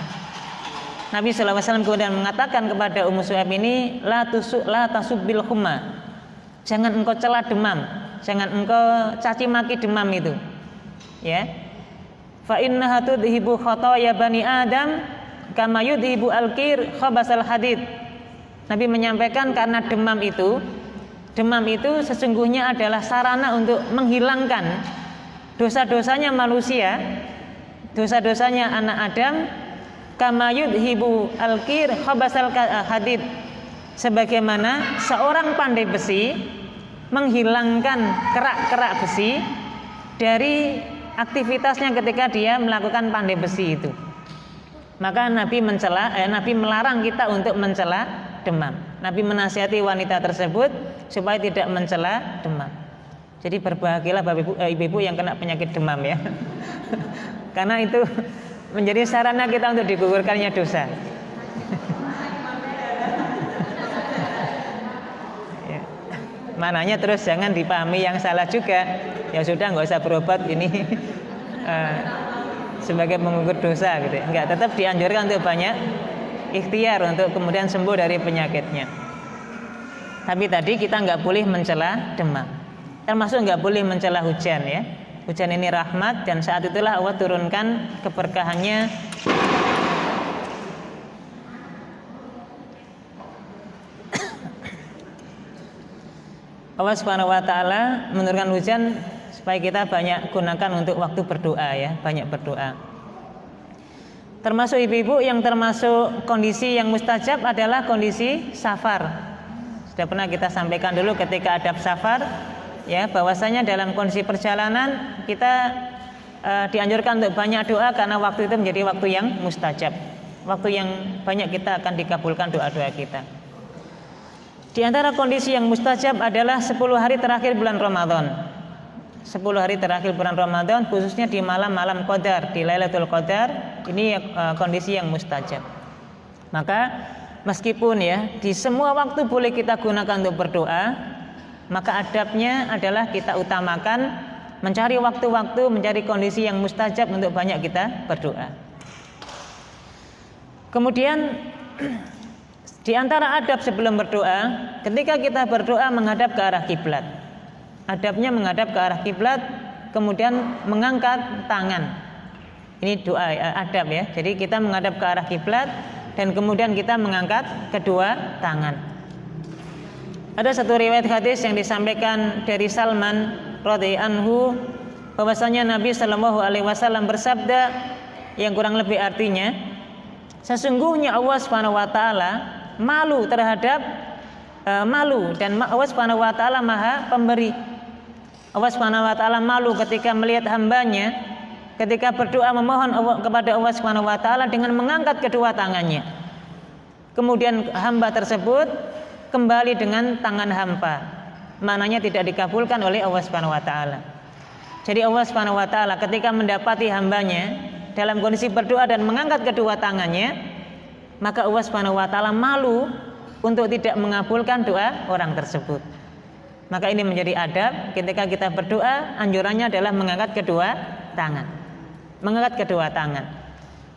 Nabi sallallahu alaihi wasallam kemudian mengatakan kepada Ummu Su'aib ini, la tasubbil humma, jangan engkau cela demam, jangan engkau caci maki demam itu, ya. Fa innaha tudhibu khotoya bani Adam kama yudhibu al-qir khabasal hadid. Nabi menyampaikan karena demam itu sesungguhnya adalah sarana untuk menghilangkan dosa-dosanya manusia, dosa-dosanya anak Adam, kama yudhibu al-qir khabasal hadid, sebagaimana seorang pandai besi menghilangkan kerak-kerak besi dari aktivitasnya ketika dia melakukan pandai besi itu. Maka Nabi melarang kita untuk mencela demam. Nabi menasihati wanita tersebut supaya tidak mencela demam. Jadi berbahagialah ibu-ibu yang kena penyakit demam ya. Karena itu menjadi sarana kita untuk digugurkannya dosa. Ya. Mananya terus jangan dipahami yang salah juga. Ya sudah, nggak usah berobat ini sebagai mengukur dosa gitu. Enggak, tetap dianjurkan untuk banyak ikhtiar untuk kemudian sembuh dari penyakitnya. Tapi tadi kita nggak boleh mencela demam, termasuk nggak boleh mencela hujan ya. Hujan ini rahmat, dan saat itulah Allah turunkan keberkahannya. Allah Subhanahu wa taala menurunkan hujan supaya kita banyak gunakan untuk waktu berdoa ya, banyak berdoa. Termasuk ibu-ibu yang termasuk kondisi yang mustajab adalah kondisi safar. Sudah pernah kita sampaikan dulu ketika adab safar ya, bahwasanya dalam kondisi perjalanan kita dianjurkan untuk banyak doa karena waktu itu menjadi waktu yang mustajab. Waktu yang banyak kita akan dikabulkan doa-doa kita. Di antara kondisi yang mustajab adalah 10 hari terakhir bulan Ramadan. 10 hari terakhir bulan Ramadan, khususnya di malam-malam Qadar, di Lailatul Qadar, ini kondisi yang mustajab. Maka meskipun ya di semua waktu boleh kita gunakan untuk berdoa, maka adabnya adalah kita utamakan mencari waktu-waktu, mencari kondisi yang mustajab untuk banyak kita berdoa. Kemudian di antara adab sebelum berdoa, ketika kita berdoa menghadap ke arah kiblat. Adabnya menghadap ke arah kiblat, kemudian mengangkat tangan. Ini doa adab ya. Jadi kita menghadap ke arah kiblat dan kemudian kita mengangkat kedua tangan. Ada satu riwayat hadis yang disampaikan dari Salman radhiyallahu anhu bahwasanya Nabi Shallallahu alaihi wasallam bersabda yang kurang lebih artinya, sesungguhnya Allah Subhanahu wa taala malu terhadap malu, dan Allah Subhanahu wa taala Maha Pemberi. Allah Subhanahu wa taala malu ketika melihat hambanya ketika berdoa memohon kepada Allah Subhanahu wa taala dengan mengangkat kedua tangannya. Kemudian hamba tersebut kembali dengan tangan hampa. Maknanya tidak dikabulkan oleh Allah Subhanahu wa taala. Jadi Allah Subhanahu wa taala ketika mendapati hambanya dalam kondisi berdoa dan mengangkat kedua tangannya, maka Allah Subhanahu wa taala malu untuk tidak mengabulkan doa orang tersebut. Maka ini menjadi adab ketika kita berdoa, anjurannya adalah mengangkat kedua tangan. Mengangkat kedua tangan.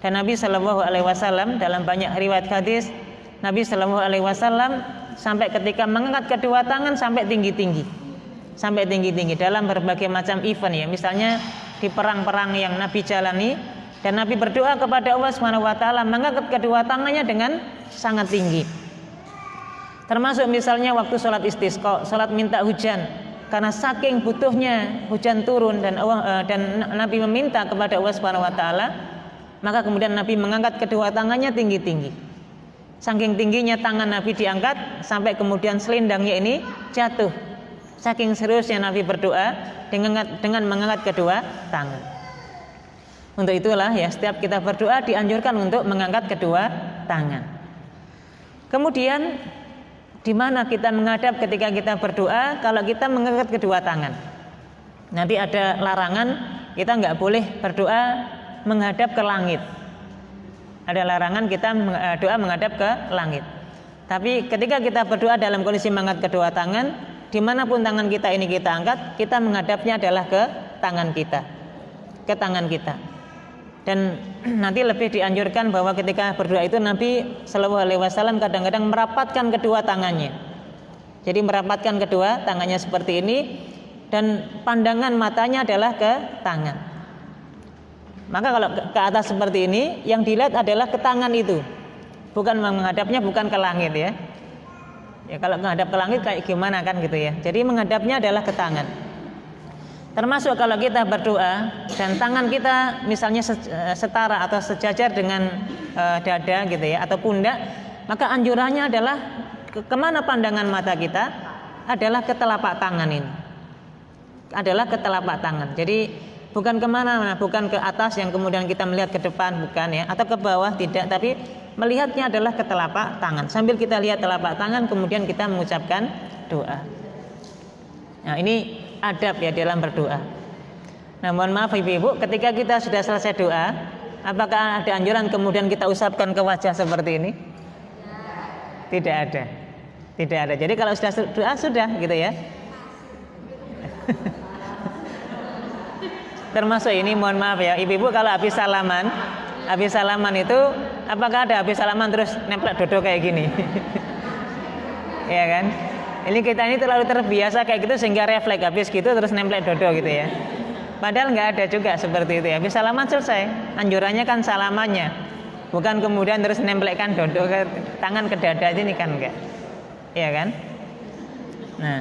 Dan Nabi Shallallahu alaihi wasallam dalam banyak riwayat hadis, Nabi Shallallahu alaihi wasallam sampai ketika mengangkat kedua tangan sampai tinggi-tinggi. Sampai tinggi-tinggi dalam berbagai macam event ya. Misalnya di perang-perang yang Nabi jalani, dan Nabi berdoa kepada Allah Subhanahu wa taala mengangkat kedua tangannya dengan sangat tinggi. Termasuk misalnya waktu sholat istisqa, sholat minta hujan, karena saking butuhnya hujan turun dan Nabi meminta kepada Allah Subhanahu wa taala, maka kemudian Nabi mengangkat kedua tangannya tinggi-tinggi. Saking tingginya tangan Nabi diangkat sampai kemudian selendangnya ini jatuh. Saking seriusnya Nabi berdoa dengan mengangkat kedua tangan. Untuk itulah ya, setiap kita berdoa dianjurkan untuk mengangkat kedua tangan. Kemudian di mana kita menghadap ketika kita berdoa? Kalau kita mengangkat kedua tangan, nanti ada larangan, kita nggak boleh berdoa menghadap ke langit. Ada larangan kita doa menghadap ke langit. Tapi ketika kita berdoa dalam kondisi mengangkat kedua tangan, dimanapun tangan kita ini kita angkat, kita menghadapnya adalah ke tangan kita, ke tangan kita. Dan nanti lebih dianjurkan bahwa ketika berdoa itu Nabi Shallallahu alaihi wasallam kadang-kadang merapatkan kedua tangannya. Jadi merapatkan kedua tangannya seperti ini, dan pandangan matanya adalah ke tangan. Maka kalau ke atas seperti ini, yang dilihat adalah ke tangan itu, bukan menghadapnya bukan ke langit ya. Ya kalau menghadap ke langit kayak gimana kan gitu ya. Jadi menghadapnya adalah ke tangan. Termasuk kalau kita berdoa dan tangan kita misalnya setara atau sejajar dengan dada gitu ya, atau pundak, maka anjurannya adalah kemana pandangan mata kita adalah ke telapak tangan ini. Adalah ke telapak tangan. Jadi bukan kemana-mana, bukan ke atas yang kemudian kita melihat ke depan, bukan ya, atau ke bawah, tidak, tapi melihatnya adalah ke telapak tangan. Sambil kita lihat telapak tangan, kemudian kita mengucapkan doa. Nah ini adab ya dalam berdoa. Nah mohon maaf ibu-ibu, ketika kita sudah selesai doa, apakah ada anjuran kemudian kita usapkan ke wajah seperti ini? Tidak ada. Tidak ada. Jadi kalau sudah doa sudah gitu ya. Termasuk ini mohon maaf ya ibu-ibu, kalau habis salaman itu apakah ada habis salaman terus nempel dodo kayak gini? Ya kan? Ini kita ini terlalu terbiasa kayak gitu sehingga refleks habis gitu terus nempel dodo gitu ya. Padahal nggak ada juga seperti itu ya. Habis salaman selesai. Anjurannya kan salamannya, bukan kemudian terus nempelkan dodo ke tangan ke dada ini kan enggak. Iya kan? Nah,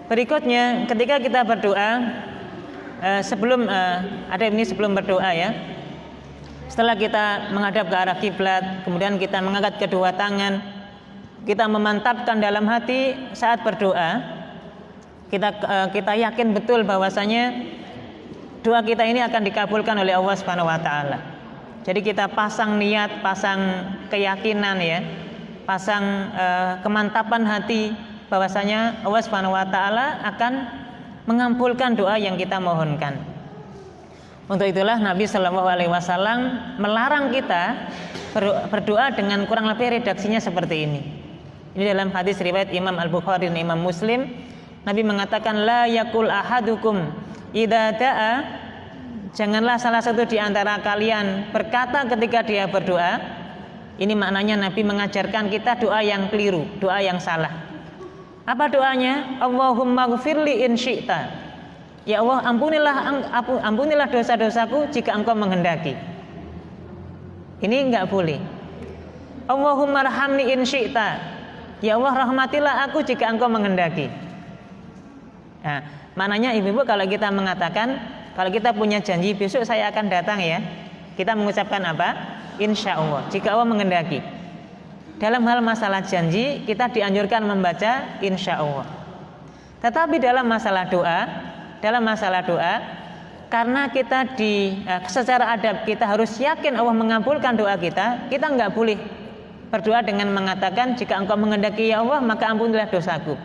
berikutnya ketika kita berdoa sebelum berdoa ya. Setelah kita menghadap ke arah kiblat, kemudian kita mengangkat kedua tangan, kita memantapkan dalam hati saat berdoa. Kita yakin betul bahwasanya doa kita ini akan dikabulkan oleh Allah Subhanahu wa taala. Jadi kita pasang niat, pasang keyakinan ya, pasang kemantapan hati bahwasanya Allah Subhanahu wa taala akan mengabulkan doa yang kita mohonkan. Untuk itulah Nabi Shallallahu alaihi wasallam melarang kita berdoa dengan kurang lebih redaksinya seperti ini. Ini dalam hadis riwayat Imam Al-Bukhari dan Imam Muslim. Nabi mengatakan la yakul ahadukum idza da'a, janganlah salah satu di antara kalian berkata ketika dia berdoa. Ini maknanya Nabi mengajarkan kita doa yang keliru, doa yang salah. Apa doanya? Allahumma ghfirli in syi'ta. Ya Allah, ampunilah dosa-dosaku jika Engkau menghendaki. Ini enggak boleh. Allahumma arhamni in syi'ta. Ya Allah, rahmatilah aku jika Engkau menghendaki. Nah, maknanya ibu-ibu kalau kita mengatakan, kalau kita punya janji besok saya akan datang ya, kita mengucapkan apa? Insya Allah, jika Allah menghendaki. Dalam hal masalah janji kita dianjurkan membaca insya Allah. Tetapi dalam masalah doa, karena kita secara adab kita harus yakin Allah mengabulkan doa kita nggak boleh berdoa dengan mengatakan jika Engkau menghendaki ya Allah maka ampunilah dosaku.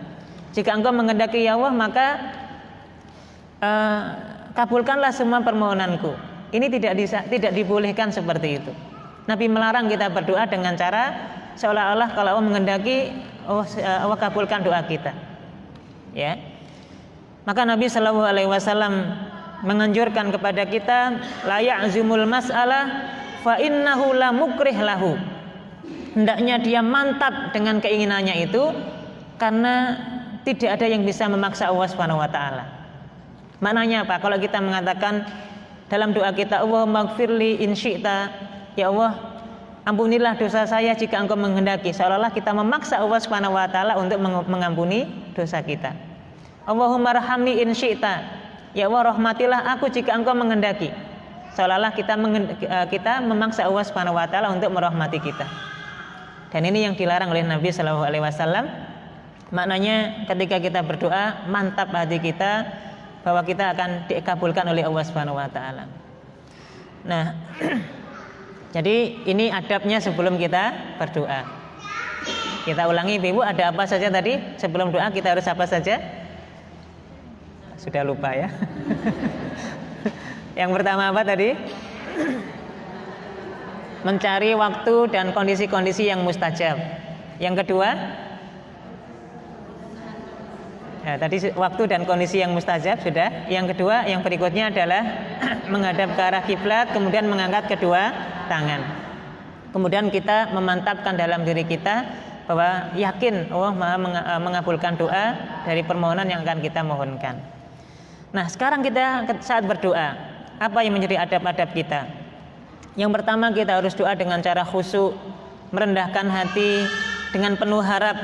Jika Engkau menghendaki ya Allah maka kabulkanlah semua permohonanku. Ini tidak dibolehkan seperti itu. Nabi melarang kita berdoa dengan cara seolah-olah kalau Allah menghendaki Allah kabulkan doa kita. Ya. Maka Nabi Shallallahu alaihi wasallam menganjurkan kepada kita la ya'zumul mas'alah fa innahu la mukrih lahu. Hendaknya dia mantap dengan keinginannya itu karena tidak ada yang bisa memaksa Allah Subhanahu wa taala. Maknanya apa? Kalau kita mengatakan dalam doa kita Allahumma ighfirli in syi'ta, ya Allah ampunilah dosa saya jika Engkau menghendaki, seolah-olah kita memaksa Allah Subhanahu wa taala untuk mengampuni dosa kita. Allahumma arhamni in syi'ta, ya Allah rahmatilah aku jika Engkau menghendaki, seolah-olah kita memaksa Allah Subhanahu wa taala untuk merahmati kita. Dan ini yang dilarang oleh Nabi Shallallahu alaihi wasallam. Maknanya ketika kita berdoa mantap hati kita bahwa kita akan dikabulkan oleh Allah Subhanahu wa taala. Nah, jadi ini adabnya sebelum kita berdoa. Kita ulangi Ibu, ada apa saja tadi? Sebelum doa kita harus apa saja? Sudah lupa ya. Yang pertama apa tadi? Mencari waktu dan kondisi-kondisi yang mustajab. Yang kedua? Ya, tadi waktu dan kondisi yang mustajab sudah. Yang kedua, yang berikutnya adalah menghadap ke arah kiblat, kemudian mengangkat kedua tangan. Kemudian kita memantapkan dalam diri kita bahwa yakin Allah Maha mengabulkan doa dari permohonan yang akan kita mohonkan. Nah, sekarang kita saat berdoa, apa yang menjadi adab-adab kita? Yang pertama, kita harus doa dengan cara khusyuk, merendahkan hati dengan penuh harap.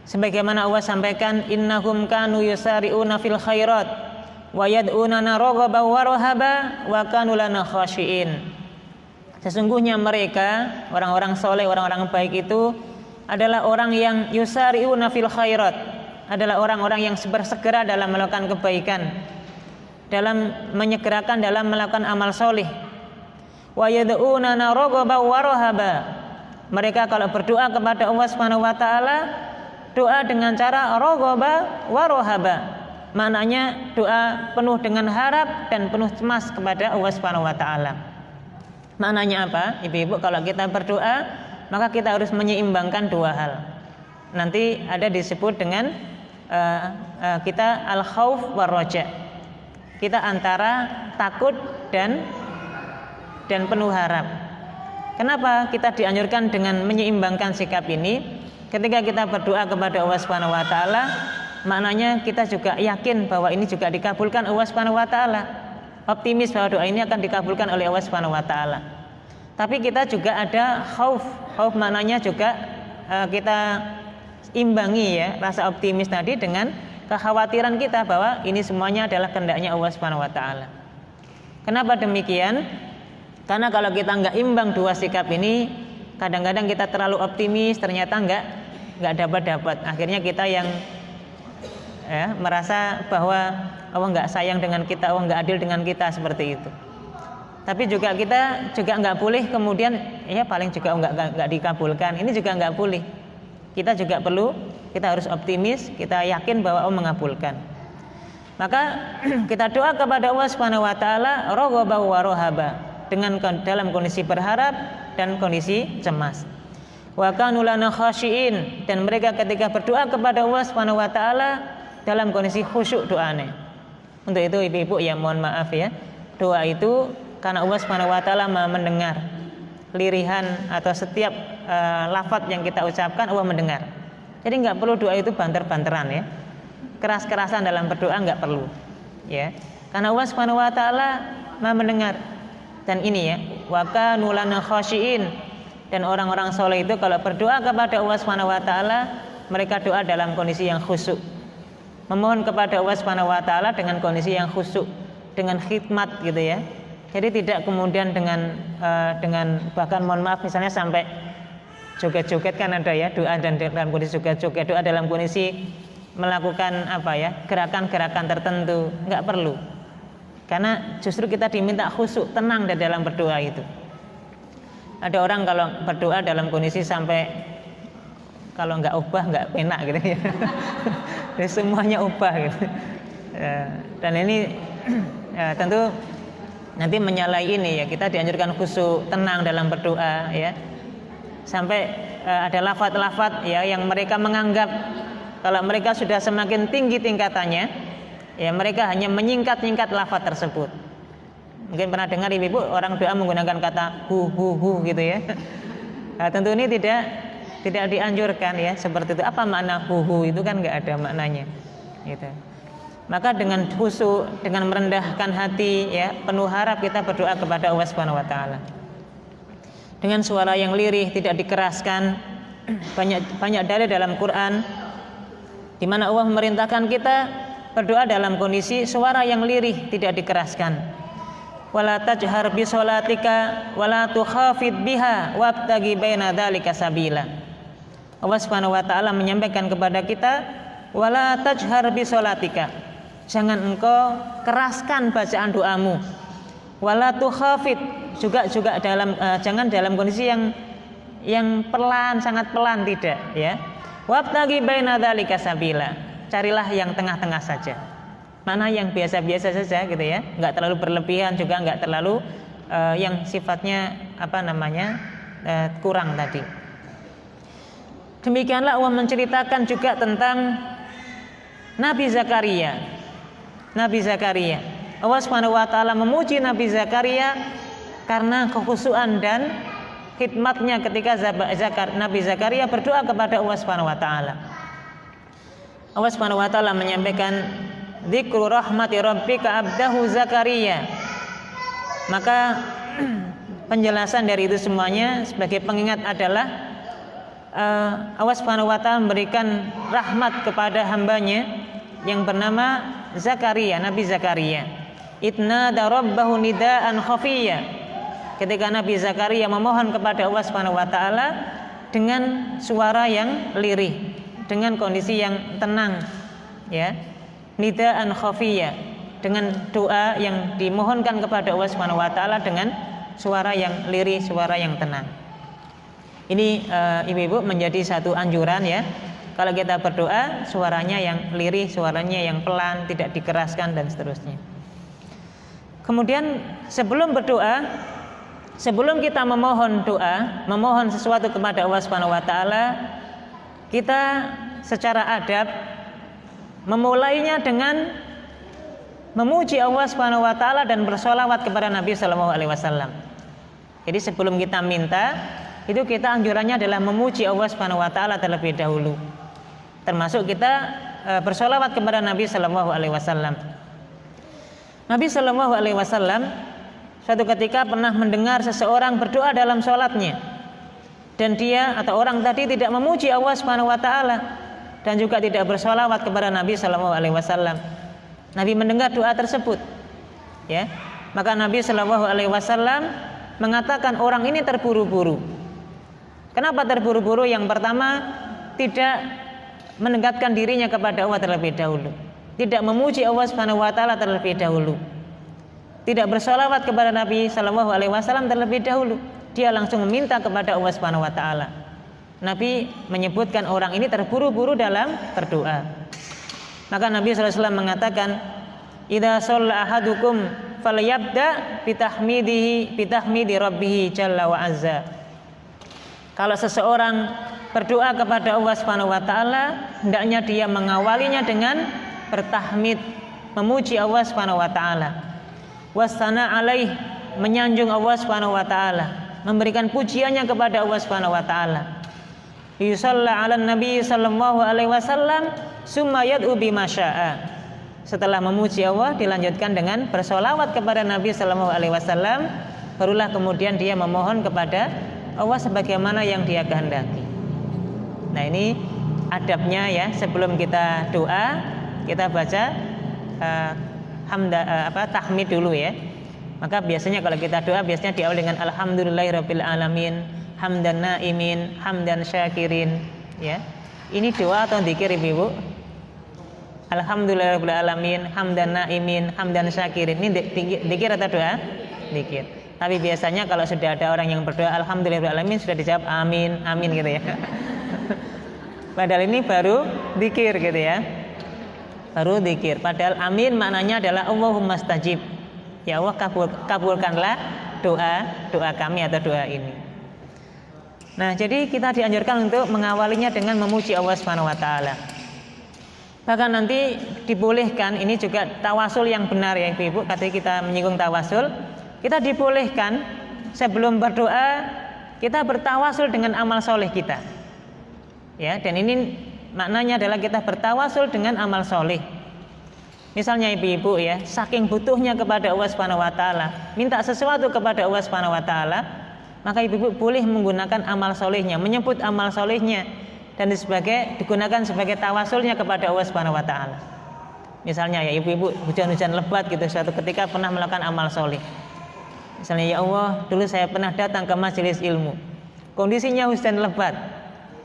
Sebagaimana Allah sampaikan, innahum kanu yusari'una fil khairat wa yad'unana raghaban wa rahaba wa kanu lana khashiin. Sesungguhnya mereka, orang-orang soleh, orang-orang baik itu adalah orang yang yusari'una fil khairat, adalah orang-orang yang bersegera dalam melakukan kebaikan, dalam menyegerakan dalam melakukan amal soleh. Wa yad'unana raghaban wa rahaba. Mereka kalau berdoa kepada Allah Subhanahu wa taala, doa dengan cara raghaba wa rahaba. Maknanya doa penuh dengan harap dan penuh cemas kepada Allah Subhanahu wa taala. Maknanya apa? Ibu-ibu, kalau kita berdoa, maka kita harus menyeimbangkan dua hal. Nanti ada disebut dengan kita al-khauf war raja. Kita antara takut dan penuh harap. Kenapa kita dianjurkan dengan menyeimbangkan sikap ini? Ketika kita berdoa kepada Allah Subhanahu wa taala, maknanya kita juga yakin bahwa ini juga dikabulkan Allah Subhanahu wa taala. Optimis bahwa doa ini akan dikabulkan oleh Allah Subhanahu wa taala. Tapi kita juga ada khauf. Khauf maknanya juga kita imbangi ya rasa optimis tadi dengan kekhawatiran kita bahwa ini semuanya adalah kehendaknya Allah Subhanahu wa taala. Kenapa demikian? Karena kalau kita nggak imbang dua sikap ini, kadang-kadang kita terlalu optimis, ternyata nggak dapat. Akhirnya kita yang merasa bahwa Allah nggak sayang dengan kita, Allah nggak adil dengan kita, seperti itu. Tapi juga kita juga nggak boleh kemudian ya paling juga nggak dikabulkan. Ini juga nggak boleh. Kita juga perlu, kita harus optimis, kita yakin bahwa Allah mengabulkan. Maka kita doa kepada Allah Subhanahu wa taala raghaba wa rahaba, dengan dalam kondisi berharap dan kondisi cemas. Wa kanu lana khashiin, dan mereka ketika berdoa kepada Allah Subhanahu wa taala dalam kondisi khusyuk doanya. Untuk itu ibu-ibu ya mohon maaf ya, doa itu karena Allah Subhanahu wa taala Maha mendengar lirihan atau setiap lafaz yang kita ucapkan, Allah mendengar. Jadi enggak perlu doa itu banter-banteran ya. Keras-kerasan dalam berdoa enggak perlu. Ya. Karena Allah Subhanahu wa taala Maha mendengar. Dan ini ya, wa kanu lana khashiin, dan orang-orang soleh itu kalau berdoa kepada Allah Subhanahu wa taala, mereka doa dalam kondisi yang khusyuk. Memohon kepada Allah Subhanahu wa taala dengan kondisi yang khusyuk, dengan khidmat gitu ya. Jadi tidak kemudian dengan bahkan mohon maaf misalnya sampai joget-joget, kan ada ya doa dan dalam kondisi joget-joget, doa dalam kondisi melakukan gerakan-gerakan tertentu, enggak perlu. Karena justru kita diminta khusyuk, tenang dalam berdoa itu. Ada orang kalau berdoa dalam kondisi sampai kalau enggak ubah enggak enak gitu ya. Jadi semuanya ubah gitu. Dan ini tentu nanti menyalahi ini ya, kita dianjurkan khusyuk, tenang dalam berdoa ya. Sampai ada lafaz-lafaz ya yang mereka menganggap kalau mereka sudah semakin tinggi tingkatannya, ya mereka hanya menyingkat-nyingkat lafaz tersebut. Mungkin pernah dengar ibu orang doa menggunakan kata hu gitu ya. Nah, tentu ini tidak dianjurkan ya seperti itu. Apa makna hu itu kan nggak ada maknanya. Gitu. Maka dengan khusyuk, dengan merendahkan hati ya, penuh harap kita berdoa kepada Allah Subhanahu wa taala. Dengan suara yang lirih, tidak dikeraskan. Banyak dalil dalam Quran di mana Allah memerintahkan kita berdoa dalam kondisi suara yang lirih, tidak dikeraskan. Wala tajhar bi sholatika wala tukhafid biha wabtaghi baina dzalika sabila. Allah Subhanahu wa taala menyampaikan kepada kita, wala tajhar bi sholatika, jangan engkau keraskan bacaan doamu. Wala tukhafid, juga jangan dalam kondisi yang pelan, sangat pelan, tidak ya. Wabtaghi baina dzalika sabila, carilah yang tengah-tengah saja. Mana yang biasa-biasa saja gitu ya, enggak terlalu berlebihan juga enggak terlalu yang sifatnya kurang tadi. Demikianlah Allah menceritakan juga tentang Nabi Zakaria. Nabi Zakaria, Allah Subhanahu wa taala memuji Nabi Zakaria karena kekhusyuan dan khidmatnya ketika Nabi Zakaria berdoa kepada Allah Subhanahu wa taala. Allah Subhanahu wa taala menyampaikan dzikru rahmati rabbika abdahu Zakaria. Maka penjelasan dari itu semuanya sebagai pengingat adalah Allah Subhanahu wa taala memberikan rahmat kepada hambanya yang bernama Zakaria, Nabi Zakaria. Itnada rabbahu nidaan khafiyya. Ketika Nabi Zakaria memohon kepada Allah Subhanahu wa taala dengan suara yang lirih, dengan kondisi yang tenang ya. Nidaan khafiyya, dengan doa yang dimohonkan kepada Allah Subhanahu wa taala dengan suara yang lirih, suara yang tenang. Ini ibu-ibu menjadi satu anjuran ya. Kalau kita berdoa suaranya yang lirih, suaranya yang pelan, tidak dikeraskan dan seterusnya. Kemudian sebelum berdoa, sebelum kita memohon doa, memohon sesuatu kepada Allah Subhanahu wa taala, kita secara adab memulainya dengan memuji Allah Subhanahu wa taala dan bersolawat kepada Nabi sallallahu alaihi wasallam. Jadi sebelum kita minta, itu kita anjurannya adalah memuji Allah Subhanahu wa taala terlebih dahulu. Termasuk kita bersolawat kepada Nabi Shallallahu Alaihi Wasallam. Nabi Shallallahu Alaihi Wasallam suatu ketika pernah mendengar seseorang berdoa dalam sholatnya, dan dia atau orang tadi tidak memuji Allah Subhanahu Wa Taala dan juga tidak bersolawat kepada Nabi Shallallahu Alaihi Wasallam. Nabi mendengar doa tersebut, ya, maka Nabi Shallallahu Alaihi Wasallam mengatakan orang ini terburu-buru. Kenapa terburu-buru? Yang pertama, tidak mendekatkan dirinya kepada Allah terlebih dahulu, tidak memuji Allah Subhanahu Wa Taala terlebih dahulu, tidak bersolawat kepada Nabi Shallallahu Alaihi Wasallam terlebih dahulu. Dia langsung meminta kepada Allah Subhanahu Wa Taala. Nabi menyebutkan orang ini terburu-buru dalam berdoa. Maka Nabi Sallallahu Alaihi Wasallam mengatakan, "Idza shalla ahadukum falyabda bitahmidi rabbih jalla wa azza." Kalau seseorang berdoa kepada Allah Subhanahu Wa Taala, hendaknya dia mengawalinya dengan bertahmid, memuji Allah Subhanahu Wa Taala. Wasana alaih, menyanjung Allah Subhanahu Wa Taala, memberikan pujiannya kepada Allah Subhanahu Wa Taala. Yusalla 'alan Nabi sallallahu alaihi wasallam summa yad'u bima syaa. Setelah memuji Allah dilanjutkan dengan bersolawat kepada Nabi sallallahu alaihi wasallam, barulah kemudian dia memohon kepada Allah sebagaimana yang dia kehendaki. Nah, ini adabnya ya, sebelum kita doa kita baca tahmid dulu ya. Maka biasanya kalau kita doa biasanya diawali dengan alhamdulillahirabbil alamin, hamdan naimin, hamdan syakirin, ya. Ini doa atau zikir Ibu? Alhamdulillahirabbil alamin, hamdan naimin, hamdan syakirin. Ini zikir atau doa? Zikir. Tapi biasanya kalau sudah ada orang yang berdoa alhamdulillahirabbil alamin sudah dijawab amin, amin gitu ya. Padahal ini baru zikir gitu ya. Baru zikir. Padahal amin maknanya adalah Allahumma stajib. Ya Allah, kabulkanlah doa kami atau doa ini. Nah, jadi kita dianjurkan untuk mengawalinya dengan memuji Allah Subhanahu Wa Taala. Bahkan nanti dibolehkan, ini juga tawasul yang benar ya Ibu. Ketika kita menyinggung tawasul, kita dibolehkan sebelum berdoa kita bertawasul dengan amal soleh kita. Ya, dan ini maknanya adalah kita bertawasul dengan amal soleh. Misalnya ibu-ibu ya, saking butuhnya kepada Allah Subhanahu Wa Taala, minta sesuatu kepada Allah Subhanahu Wa Taala, maka ibu-ibu boleh menggunakan amal solehnya, menyebut amal solehnya, dan digunakan sebagai tawasulnya kepada Allah Subhanahu Wa Taala. Misalnya ya ibu-ibu hujan-hujan lebat gitu, suatu ketika pernah melakukan amal soleh. Misalnya, ya Allah, dulu saya pernah datang ke majelis ilmu, kondisinya hujan lebat,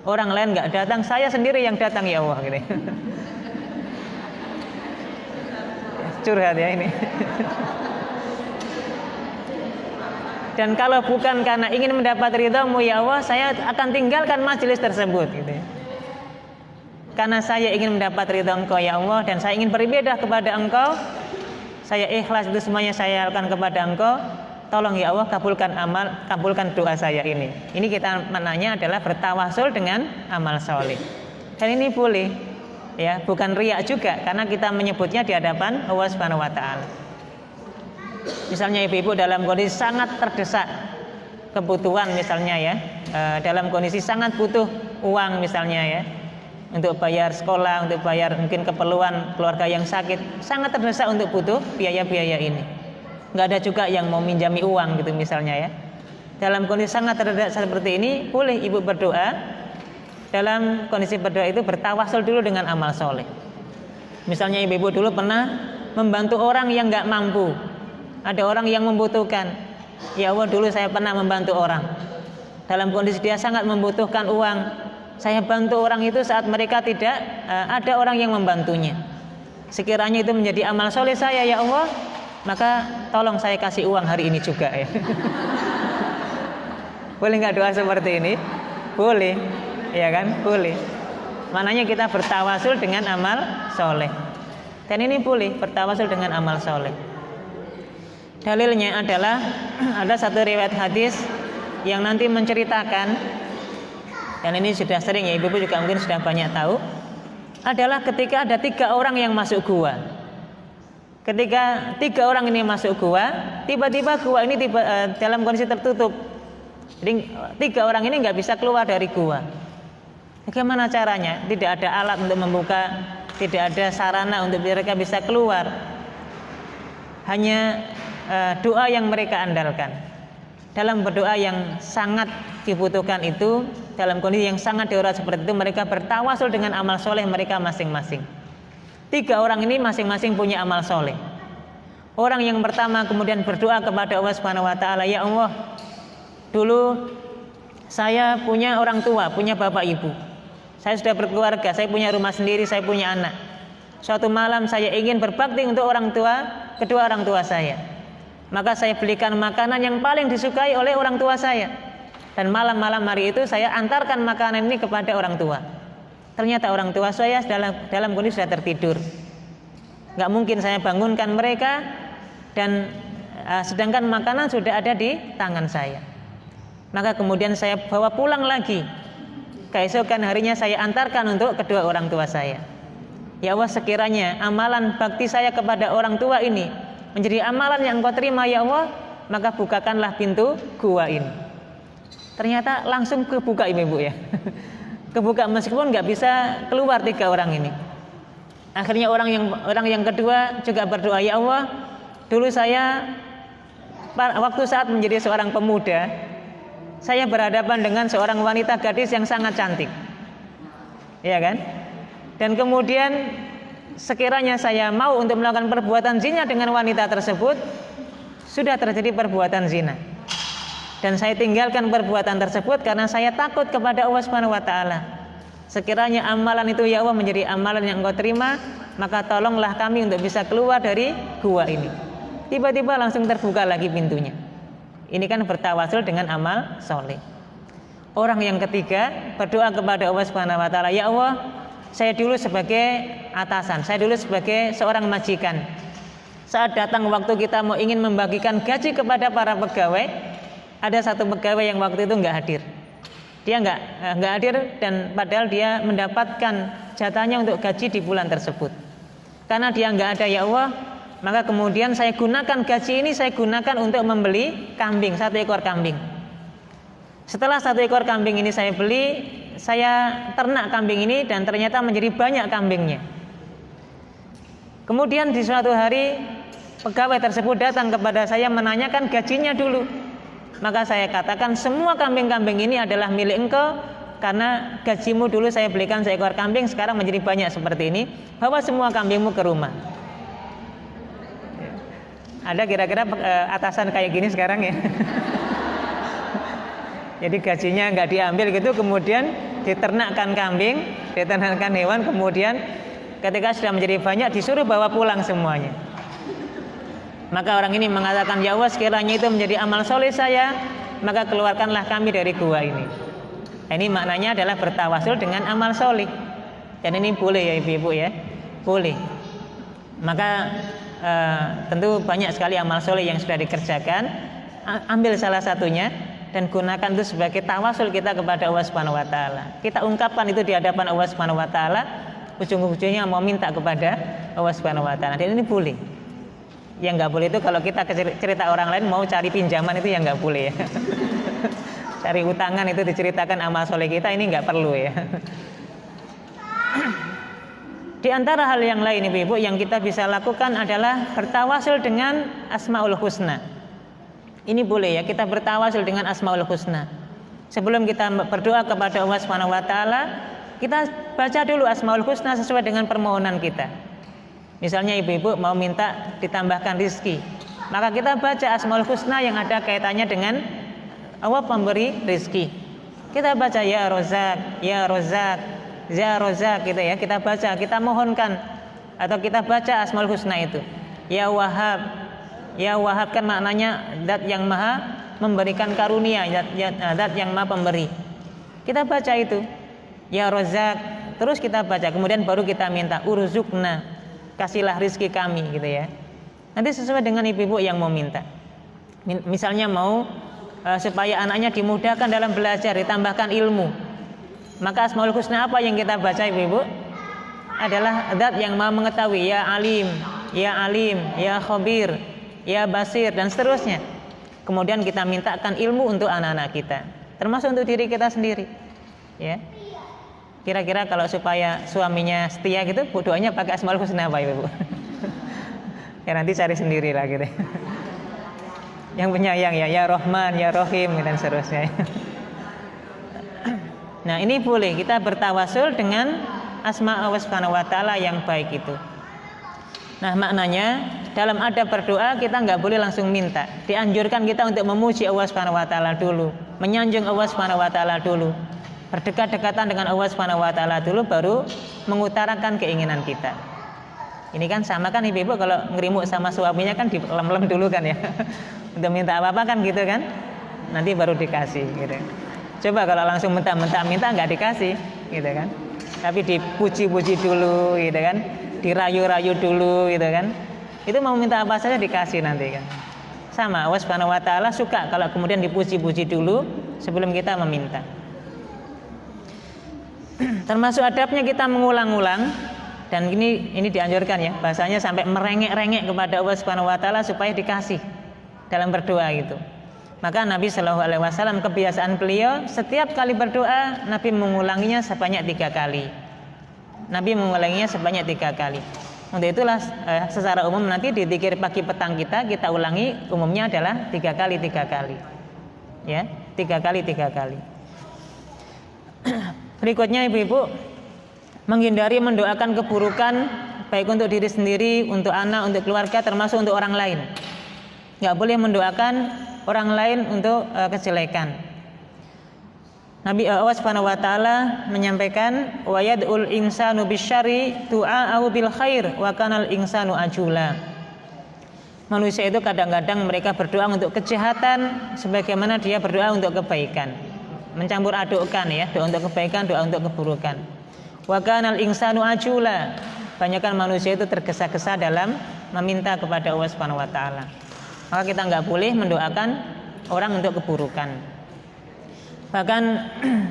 orang lain nggak datang, saya sendiri yang datang ya Allah gitu. Curhat ya ini. Dan kalau bukan karena ingin mendapat ridhamu ya Allah, saya akan tinggalkan majelis tersebut gitu. Karena saya ingin mendapat ridha Engkau ya Allah, dan saya ingin beribadah kepada Engkau, saya ikhlas itu semuanya saya lakukan kepada Engkau. Tolong ya Allah kabulkan doa saya ini. Ini kita maknanya adalah bertawasul dengan amal soleh. Dan ini boleh, ya, bukan riak juga, karena kita menyebutnya di hadapan Allah Subhanahu Wa Taala. Misalnya ibu-ibu dalam kondisi sangat terdesak kebutuhan misalnya ya, dalam kondisi sangat butuh uang misalnya ya, untuk bayar sekolah, untuk bayar mungkin keperluan keluarga yang sakit, sangat terdesak untuk butuh biaya-biaya ini. Nggak ada juga yang mau minjami uang gitu misalnya ya. Dalam kondisi sangat terdesak seperti ini, boleh ibu berdoa. Dalam kondisi berdoa itu bertawasul dulu dengan amal soleh. Misalnya ibu-ibu dulu pernah membantu orang yang nggak mampu, ada orang yang membutuhkan. Ya Allah, dulu saya pernah membantu orang dalam kondisi dia sangat membutuhkan uang. Saya bantu orang itu saat mereka tidak ada orang yang membantunya. Sekiranya itu menjadi amal soleh saya ya Allah, maka tolong saya kasih uang hari ini juga ya. Boleh nggak doa seperti ini? Boleh, ya kan? Boleh. Maknanya kita bertawasul dengan amal soleh. Dan ini boleh bertawasul dengan amal soleh. Dalilnya adalah ada satu riwayat hadis yang nanti menceritakan, dan ini sudah sering ya ibu-ibu juga mungkin sudah banyak tahu, adalah ketika ada 3 orang yang masuk gua. Ketika 3 orang ini masuk gua, tiba-tiba gua ini dalam kondisi tertutup. Jadi 3 orang ini nggak bisa keluar dari gua. Bagaimana caranya? Tidak ada alat untuk membuka tidak ada sarana untuk mereka bisa keluar. Hanya doa yang mereka andalkan. Dalam berdoa yang sangat dibutuhkan itu, dalam kondisi yang sangat darurat seperti itu, mereka bertawasul dengan amal soleh mereka masing-masing. 3 orang ini masing-masing punya amal soleh. Orang yang pertama kemudian berdoa kepada Allah Subhanahu wa taala, "Ya Allah, dulu saya punya orang tua, punya bapak ibu. Saya sudah berkeluarga, saya punya rumah sendiri, saya punya anak. Suatu malam saya ingin berbakti untuk kedua orang tua saya. Maka saya belikan makanan yang paling disukai oleh orang tua saya. Dan malam-malam hari itu saya antarkan makanan ini kepada orang tua. Ternyata orang tua saya dalam kondisi sudah tertidur. Gak mungkin saya bangunkan mereka, dan sedangkan makanan sudah ada di tangan saya. Maka kemudian saya bawa pulang lagi. Keesokan harinya saya antarkan untuk kedua orang tua saya. Ya Allah, sekiranya amalan bakti saya kepada orang tua ini menjadi amalan yang Engkau terima ya Allah, maka bukakanlah pintu gua ini." Ternyata langsung kebuka ibu ya. Kebuka meskipun nggak bisa keluar 3 orang ini. Akhirnya orang yang kedua juga berdoa, "Ya Allah, dulu saya waktu saat menjadi seorang pemuda, saya berhadapan dengan seorang wanita gadis yang sangat cantik." Ya kan? Dan kemudian sekiranya saya mau untuk melakukan perbuatan zina dengan wanita tersebut, sudah terjadi perbuatan zina. Dan saya tinggalkan perbuatan tersebut karena saya takut kepada Allah Subhanahu wa taala. Sekiranya amalan itu ya Allah menjadi amalan yang Engkau terima, maka tolonglah kami untuk bisa keluar dari gua ini. Tiba-tiba langsung terbuka lagi pintunya. Ini kan bertawasul dengan amal soleh. Orang yang ketiga berdoa kepada Allah Subhanahu wa taala, "Ya Allah, saya dulu sebagai atasan, saya dulu sebagai seorang majikan. Saat datang waktu kita mau ingin membagikan gaji kepada para pegawai, ada satu pegawai yang waktu itu nggak hadir. Dia nggak hadir, dan padahal dia mendapatkan jatahnya untuk gaji di bulan tersebut. Karena dia nggak ada ya Allah, maka kemudian saya gunakan gaji ini, saya gunakan untuk membeli kambing, 1 ekor kambing. Setelah 1 ekor kambing ini saya beli, saya ternak kambing ini dan ternyata menjadi banyak kambingnya. Kemudian di suatu hari pegawai tersebut datang kepada saya menanyakan gajinya dulu. Maka saya katakan, semua kambing-kambing ini adalah milik engkau, karena gajimu dulu saya belikan 1 ekor kambing, sekarang menjadi banyak seperti ini. Bawa semua kambingmu ke rumah. Ada kira-kira atasan kayak gini sekarang ya? Jadi gajinya nggak diambil gitu, kemudian diternakkan kambing, diternakkan hewan, kemudian ketika sudah menjadi banyak disuruh bawa pulang semuanya. Maka orang ini mengatakan, "Ya Allah, sekiranya itu menjadi amal soleh saya, maka keluarkanlah kami dari gua ini." Ini maknanya adalah bertawasul dengan amal soleh. Dan ini boleh ya ibu-ibu ya, boleh. Maka tentu banyak sekali amal soleh yang sudah dikerjakan. Ambil salah satunya dan gunakan itu sebagai tawasul kita kepada Allah Subhanahu wa taala. Kita ungkapkan itu di hadapan Allah Subhanahu wa taala, ujung-ujungnya mau minta kepada Allah Subhanahu wa taala. Dan ini boleh. Yang nggak boleh itu kalau kita cerita orang lain mau cari pinjaman, itu yang nggak boleh ya. Cari utangan itu diceritakan amal soleh kita, ini nggak perlu ya. Di antara hal yang lain ibu-ibu yang kita bisa lakukan adalah bertawasul dengan Asmaul Husna. Ini boleh ya, kita bertawasul dengan Asmaul Husna. Sebelum kita berdoa kepada Allah Subhanahu wa taala, kita baca dulu Asmaul Husna sesuai dengan permohonan kita. Misalnya ibu-ibu mau minta ditambahkan rizki, maka kita baca Asmaul Husna yang ada kaitannya dengan Allah pemberi rizki. Kita baca ya Rozak, ya Rozak, ya Rozak gitu ya. Kita baca, kita mohonkan, atau kita baca Asmaul Husna itu. Ya Wahab, ya Wahab kan maknanya zat yang maha memberikan karunia, zat yang maha pemberi. Kita baca itu ya Rozak, terus kita baca, kemudian baru kita minta urzukna, kasihlah rizki kami gitu ya. Nanti sesuai dengan ibu-ibu yang mau minta. Misalnya mau supaya anaknya dimudahkan dalam belajar, ditambahkan ilmu, maka Asmaul Husna apa yang kita baca ibu-ibu? Adalah zat yang maha mengetahui, ya Alim, ya Alim, ya Khabir, ya Basir, dan seterusnya. Kemudian kita mintakan ilmu untuk anak-anak kita, termasuk untuk diri kita sendiri ya. Kira-kira kalau supaya suaminya setia gitu, doanya pakai Asmaul Husna apa Ibu? Ya nanti cari sendiri lah gitu. Yang penyayang ya Rahman, ya Rahim dan seterusnya. Nah, ini boleh kita bertawasul dengan asma Allah Subhanahu wa taala yang baik itu. Nah, maknanya dalam adab berdoa kita nggak boleh langsung minta. Dianjurkan kita untuk memuji Allah Subhanahu wa taala dulu, menyanjung Allah Subhanahu wa taala dulu. Berdekat-dekatan dengan Allah Subhanahu wa taala dulu baru mengutarakan keinginan kita. Ini kan sama kan ibu-ibu kalau ngerimuk sama suaminya kan dilem-lem dulu kan ya. Untuk minta apa-apa kan gitu kan. Nanti baru dikasih gitu. Coba kalau langsung minta nggak dikasih gitu kan. Tapi dipuji-puji dulu gitu kan. Dirayu-rayu dulu gitu kan. Itu mau minta apa saja dikasih nanti kan. Sama Allah Subhanahu wa taala suka kalau kemudian dipuji-puji dulu sebelum kita meminta. Termasuk adabnya kita mengulang-ulang, dan ini dianjurkan ya, bahasanya sampai merengek-rengek kepada Allah Subhanahu wa taala supaya dikasih dalam berdoa gitu. Maka Nabi Shallallahu alaihi wasallam kebiasaan beliau setiap kali berdoa Nabi mengulanginya sebanyak 3 kali. Nabi mengulanginya sebanyak 3 kali. Untuk itulah secara umum nanti di zikir pagi petang kita ulangi umumnya adalah 3 kali 3 kali. Ya, 3 kali 3 kali. Berikutnya ibu-ibu, menghindari mendoakan keburukan baik untuk diri sendiri, untuk anak, untuk keluarga, termasuk untuk orang lain. Nggak boleh mendoakan orang lain untuk kejelekan. Nabi Allah Subhanahu wa taala menyampaikan wa yad'ul insanu bisyarri du'a'ahu bil khair wa kanal insanu ajula. Manusia itu kadang-kadang mereka berdoa untuk kejahatan sebagaimana dia berdoa untuk kebaikan. Mencampur adukkan ya, doa untuk kebaikan, doa untuk keburukan. Wa kanal insanu ajula. Banyakkan manusia itu tergesa-gesa dalam meminta kepada Allah Subhanahu wa taala. Maka kita enggak boleh mendoakan orang untuk keburukan. Bahkan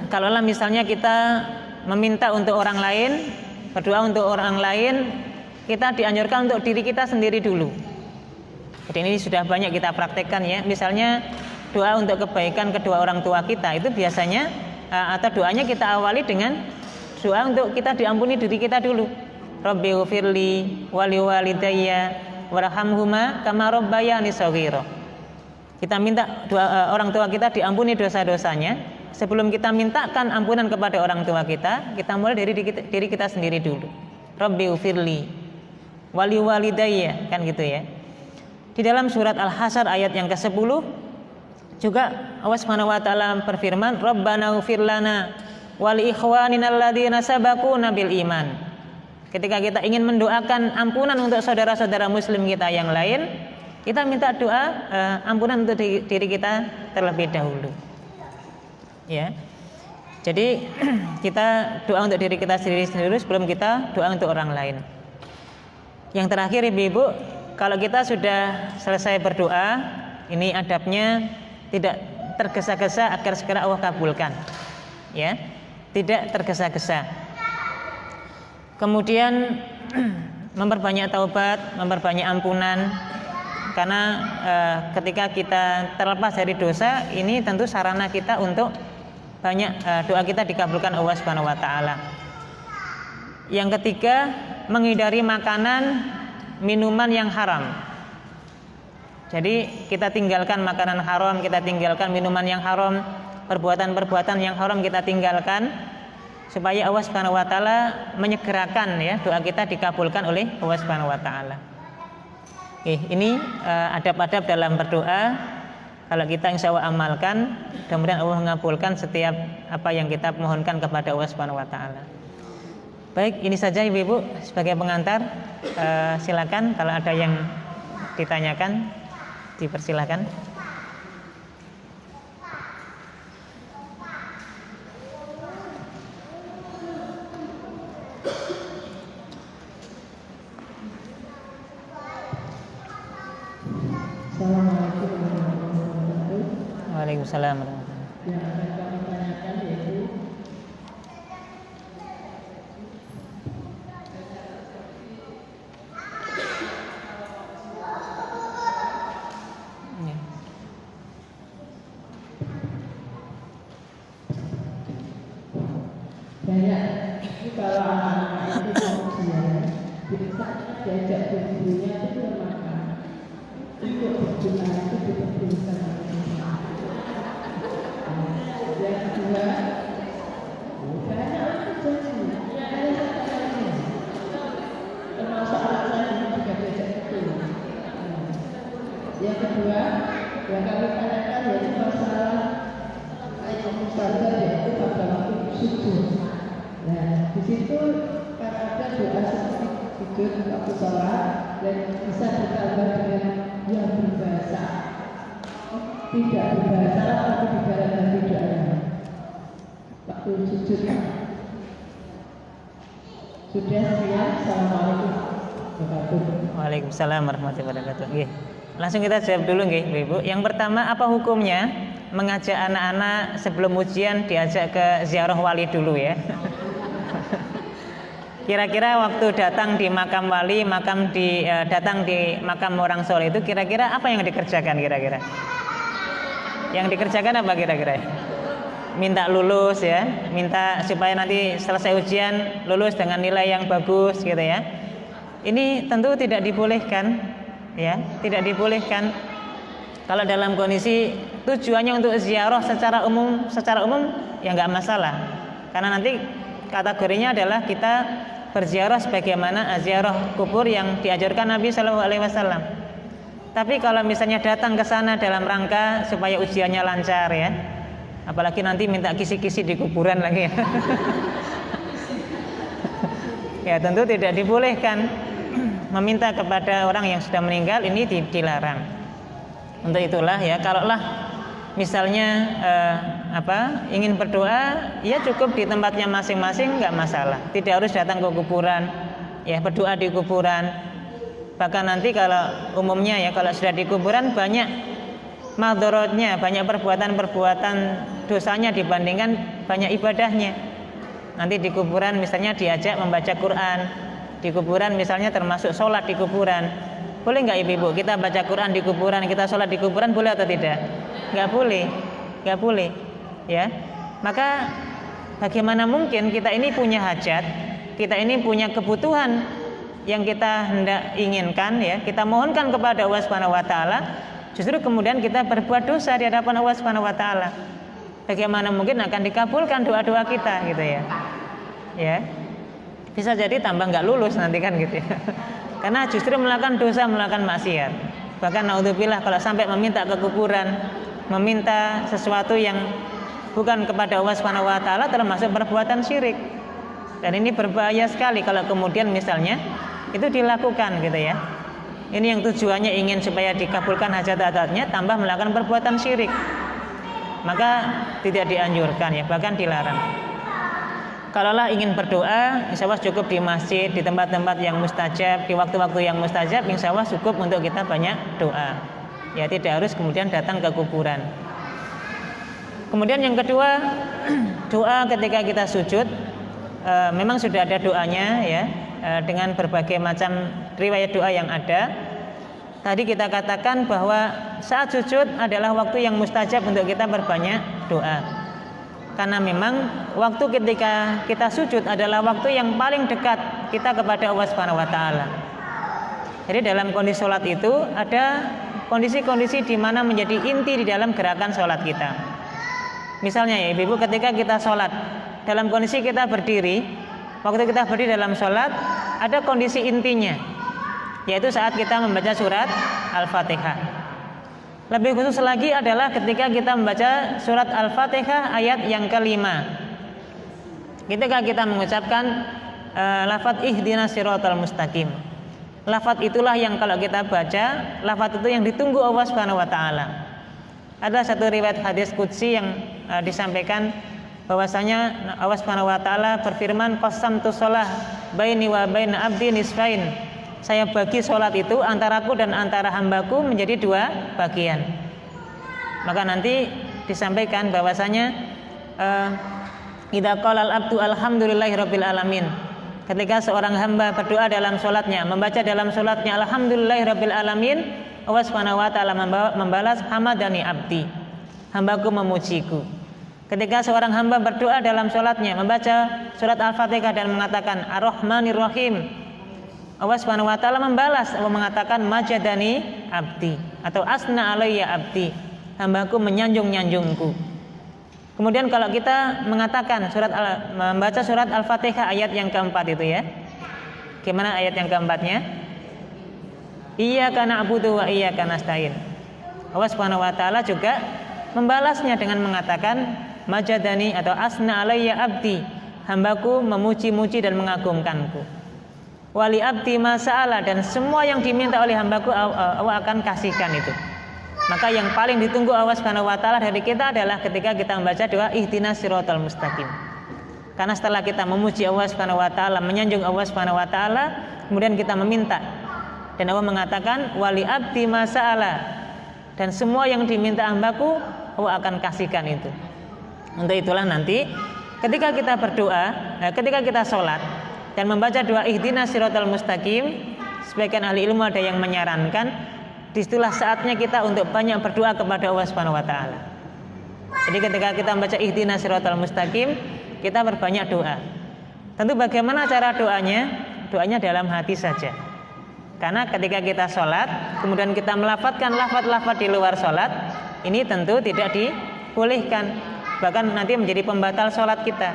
kalaulah misalnya kita meminta untuk orang lain, berdoa untuk orang lain, kita dianjurkan untuk diri kita sendiri dulu. Jadi ini sudah banyak kita praktekkan ya. Misalnya doa untuk kebaikan kedua orang tua kita itu biasanya atau doanya kita awali dengan doa untuk kita diampuni diri kita dulu. Rabbighfirli wa liwalidayya warhamhuma kama rabbayani shaghira. Kita minta doa orang tua kita diampuni dosa-dosanya. Sebelum kita mintakan ampunan kepada orang tua kita mulai dari diri kita sendiri dulu. Rabbighfirli wa liwalidayya, kan gitu ya. Di dalam surat Al-Hasyr ayat yang ke-10 juga Allah Subhanahu wa taala berfirman, Rabbana ighfir lana wa li ikhwanina alladziina sabaquna bil iman. Ketika kita ingin mendoakan ampunan untuk saudara-saudara muslim kita yang lain, kita minta doa ampunan untuk diri kita terlebih dahulu. Ya. Jadi kita doa untuk diri kita sendiri sebelum kita doa untuk orang lain. Yang terakhir ibu-ibu, kalau kita sudah selesai berdoa, ini adabnya tidak tergesa-gesa agar segera Allah kabulkan. Ya. Tidak tergesa-gesa. Kemudian memperbanyak taubat, memperbanyak ampunan. Karena ketika kita terlepas dari dosa, ini tentu sarana kita untuk banyak doa kita dikabulkan Allah Subhanahu wa taala. Yang ketiga, menghindari makanan, minuman yang haram. Jadi kita tinggalkan makanan haram, kita tinggalkan minuman yang haram, perbuatan-perbuatan yang haram kita tinggalkan supaya Allah Subhanahu wa taala menyegerakan ya doa kita dikabulkan oleh Allah Subhanahu wa taala. Ini adab-adab dalam berdoa. Kalau kita insya Allah amalkan, mudah-mudahan Allah mengabulkan setiap apa yang kita mohonkan kepada Allah Subhanahu wa taala. Baik, ini saja ibu-ibu sebagai pengantar. Silakan kalau ada yang ditanyakan, dipersilakan. Assalamualaikum warahmatullahi wabarakatuh. Waalaikumsalam warahmatullahi wabarakatuh. Yang akan kami tanyakan yaitu banyak diajak gurunya itu dia makan. Untuk berdoa itu diperbolehkan. Yang kedua, banyak orang jadi termasuk anak saya ini juga diajak ketemu. Yang kedua, yang kami tanyakan yaitu masalah ayat mustajab yaitu pada waktu sujud. Nah, di situ kan ada doa seperti sujud waktu sholat dan bisa ditambah dengan yang berbahasa, tidak berbahasa tapi digarangkan doanya waktu sujud. Sudah sekian. Assalamualaikum warahmatullahi wabarakatuh. Waalaikumsalam warahmatullahi wabarakatuh. Nggih. Langsung kita jawab dulu nggih, Ibu. Yang pertama, apa hukumnya mengajak anak-anak sebelum ujian diajak ke ziarah wali dulu ya? Kira-kira waktu datang di makam wali, datang di makam orang soleh itu kira-kira apa yang dikerjakan kira-kira? Yang dikerjakan apa kira-kira? Minta lulus ya, minta supaya nanti selesai ujian lulus dengan nilai yang bagus gitu ya. Ini tentu tidak dibolehkan ya, tidak dibolehkan. Kalau dalam kondisi tujuannya untuk ziarah secara umum ya nggak masalah. Karena nanti kategorinya adalah kita berziarah sebagaimana ziarah kubur yang diajarkan Nabi Shallallahu Alaihi Wasallam. Tapi kalau misalnya datang ke sana dalam rangka supaya ujiannya lancar ya, apalagi nanti minta kisi-kisi di kuburan lagi ya, ya tentu tidak dibolehkan. Meminta kepada orang yang sudah meninggal ini dilarang. Untuk itulah ya, kalaulah misalnya ingin berdoa, ya cukup di tempatnya masing-masing, nggak masalah. Tidak harus datang ke kuburan, ya berdoa di kuburan. Bahkan nanti kalau umumnya ya, kalau sudah di kuburan banyak madorotnya, banyak perbuatan-perbuatan dosanya dibandingkan banyak ibadahnya. Nanti di kuburan misalnya diajak membaca Quran, di kuburan misalnya termasuk sholat di kuburan. Boleh nggak ibu-ibu kita baca Quran di kuburan, kita sholat di kuburan, boleh atau tidak? Nggak boleh, nggak boleh ya. Maka bagaimana mungkin kita ini punya hajat, kita ini punya kebutuhan yang kita hendak inginkan ya, kita mohonkan kepada Allah Subhanahu wa taala, justru kemudian kita berbuat dosa di hadapan Allah Subhanahu wa taala. Bagaimana mungkin akan dikabulkan doa-doa kita gitu ya. Ya. Bisa jadi tambah nggak lulus nanti kan gitu ya. Karena justru melakukan dosa, melakukan maksiat. Bahkan naudzubillah kalau sampai meminta ke kuburan, meminta sesuatu yang bukan kepada Allah Subhanahu wa taala termasuk perbuatan syirik. Dan ini berbahaya sekali kalau kemudian misalnya itu dilakukan gitu ya. Ini yang tujuannya ingin supaya dikabulkan hajat-hajatnya, tambah melakukan perbuatan syirik. Maka tidak dianjurkan ya, bahkan dilarang. Kalaulah ingin berdoa, insya Allah cukup di masjid, di tempat-tempat yang mustajab, di waktu-waktu yang mustajab, insya Allah cukup untuk kita banyak doa. Ya tidak harus kemudian datang ke kuburan. Kemudian yang kedua, doa ketika kita sujud, memang sudah ada doanya ya, dengan berbagai macam riwayat doa yang ada. Tadi kita katakan bahwa saat sujud adalah waktu yang mustajab untuk kita berbanyak doa. Karena memang waktu ketika kita sujud adalah waktu yang paling dekat kita kepada Allah Subhanahu wa taala. Jadi dalam kondisi sholat itu ada kondisi-kondisi di mana menjadi inti di dalam gerakan sholat kita. Misalnya ya ibu, ketika kita sholat dalam kondisi kita berdiri, waktu kita berdiri dalam sholat ada kondisi intinya, yaitu saat kita membaca surat Al-Fatihah. Lebih khusus lagi adalah ketika kita membaca surat Al-Fatihah ayat yang kelima. Ketika kita mengucapkan lafaz ihdinas siratal mustaqim. Lafaz itulah yang kalau kita baca, lafaz itu yang ditunggu Allah Subhanahu wa taala. Ada satu riwayat hadis qudsi yang disampaikan bahwasanya Allah Subhanahu wa taala berfirman, qasamtu shalah baini wa baina abdi nisfain. Saya bagi sholat itu antaraku dan antara hambaku menjadi dua bagian. Maka nanti disampaikan bahwasanya idza qala al-abdu alhamdulillahirabbil alamin. Ketika seorang hamba berdoa dalam sholatnya, membaca dalam sholatnya alhamdulillahirabbil alamin, Allah Subhanahu wa taala membalas hamadani abdi. Hambaku memujiku. Ketika seorang hamba berdoa dalam sholatnya, membaca surat Al-Fatihah dan mengatakan Ar-Rahmanir Rahim, Allah Subhanahu wa taala membalas, Allah mengatakan majadani abdi atau asna alayya abdi, hambaku menyanjung-nyanjungku. Kemudian kalau kita mengatakan membaca surat Al-Fatihah ayat yang keempat itu ya. Gimana ayat yang keempatnya? Iyyaka na'budu wa iyyaka nasta'in. Allah Subhanahu wa taala juga membalasnya dengan mengatakan majadani atau asna alayya abdi, hambaku memuji-muji dan mengagungkanku. Wali abdi masa'ala, dan semua yang diminta oleh hambaku Allah akan kasihkan itu. Maka yang paling ditunggu Allah Subhanahu wa taala dari kita adalah ketika kita membaca doa ihdinas siratal mustaqim. Karena setelah kita memuji Allah Subhanahu wa taala, menyanjung Allah Subhanahu wa taala, kemudian kita meminta. Dan Allah mengatakan wali abdi masa'ala, dan semua yang diminta hambaku Allah akan kasihkan itu. Untuk itulah nanti ketika kita berdoa, ketika kita sholat dan membaca doa ihdinas siratal mustaqim, sebagian ahli ilmu ada yang menyarankan disitulah saatnya kita untuk banyak berdoa kepada Allah Subhanahu wa taala. Jadi ketika kita membaca ihdinas siratal mustaqim, kita berbanyak doa. Tentu bagaimana cara doanya? Doanya dalam hati saja. Karena ketika kita sholat kemudian kita melafadzkan lafaz-lafaz di luar sholat, ini tentu tidak dibolehkan, bahkan nanti menjadi pembatal sholat kita.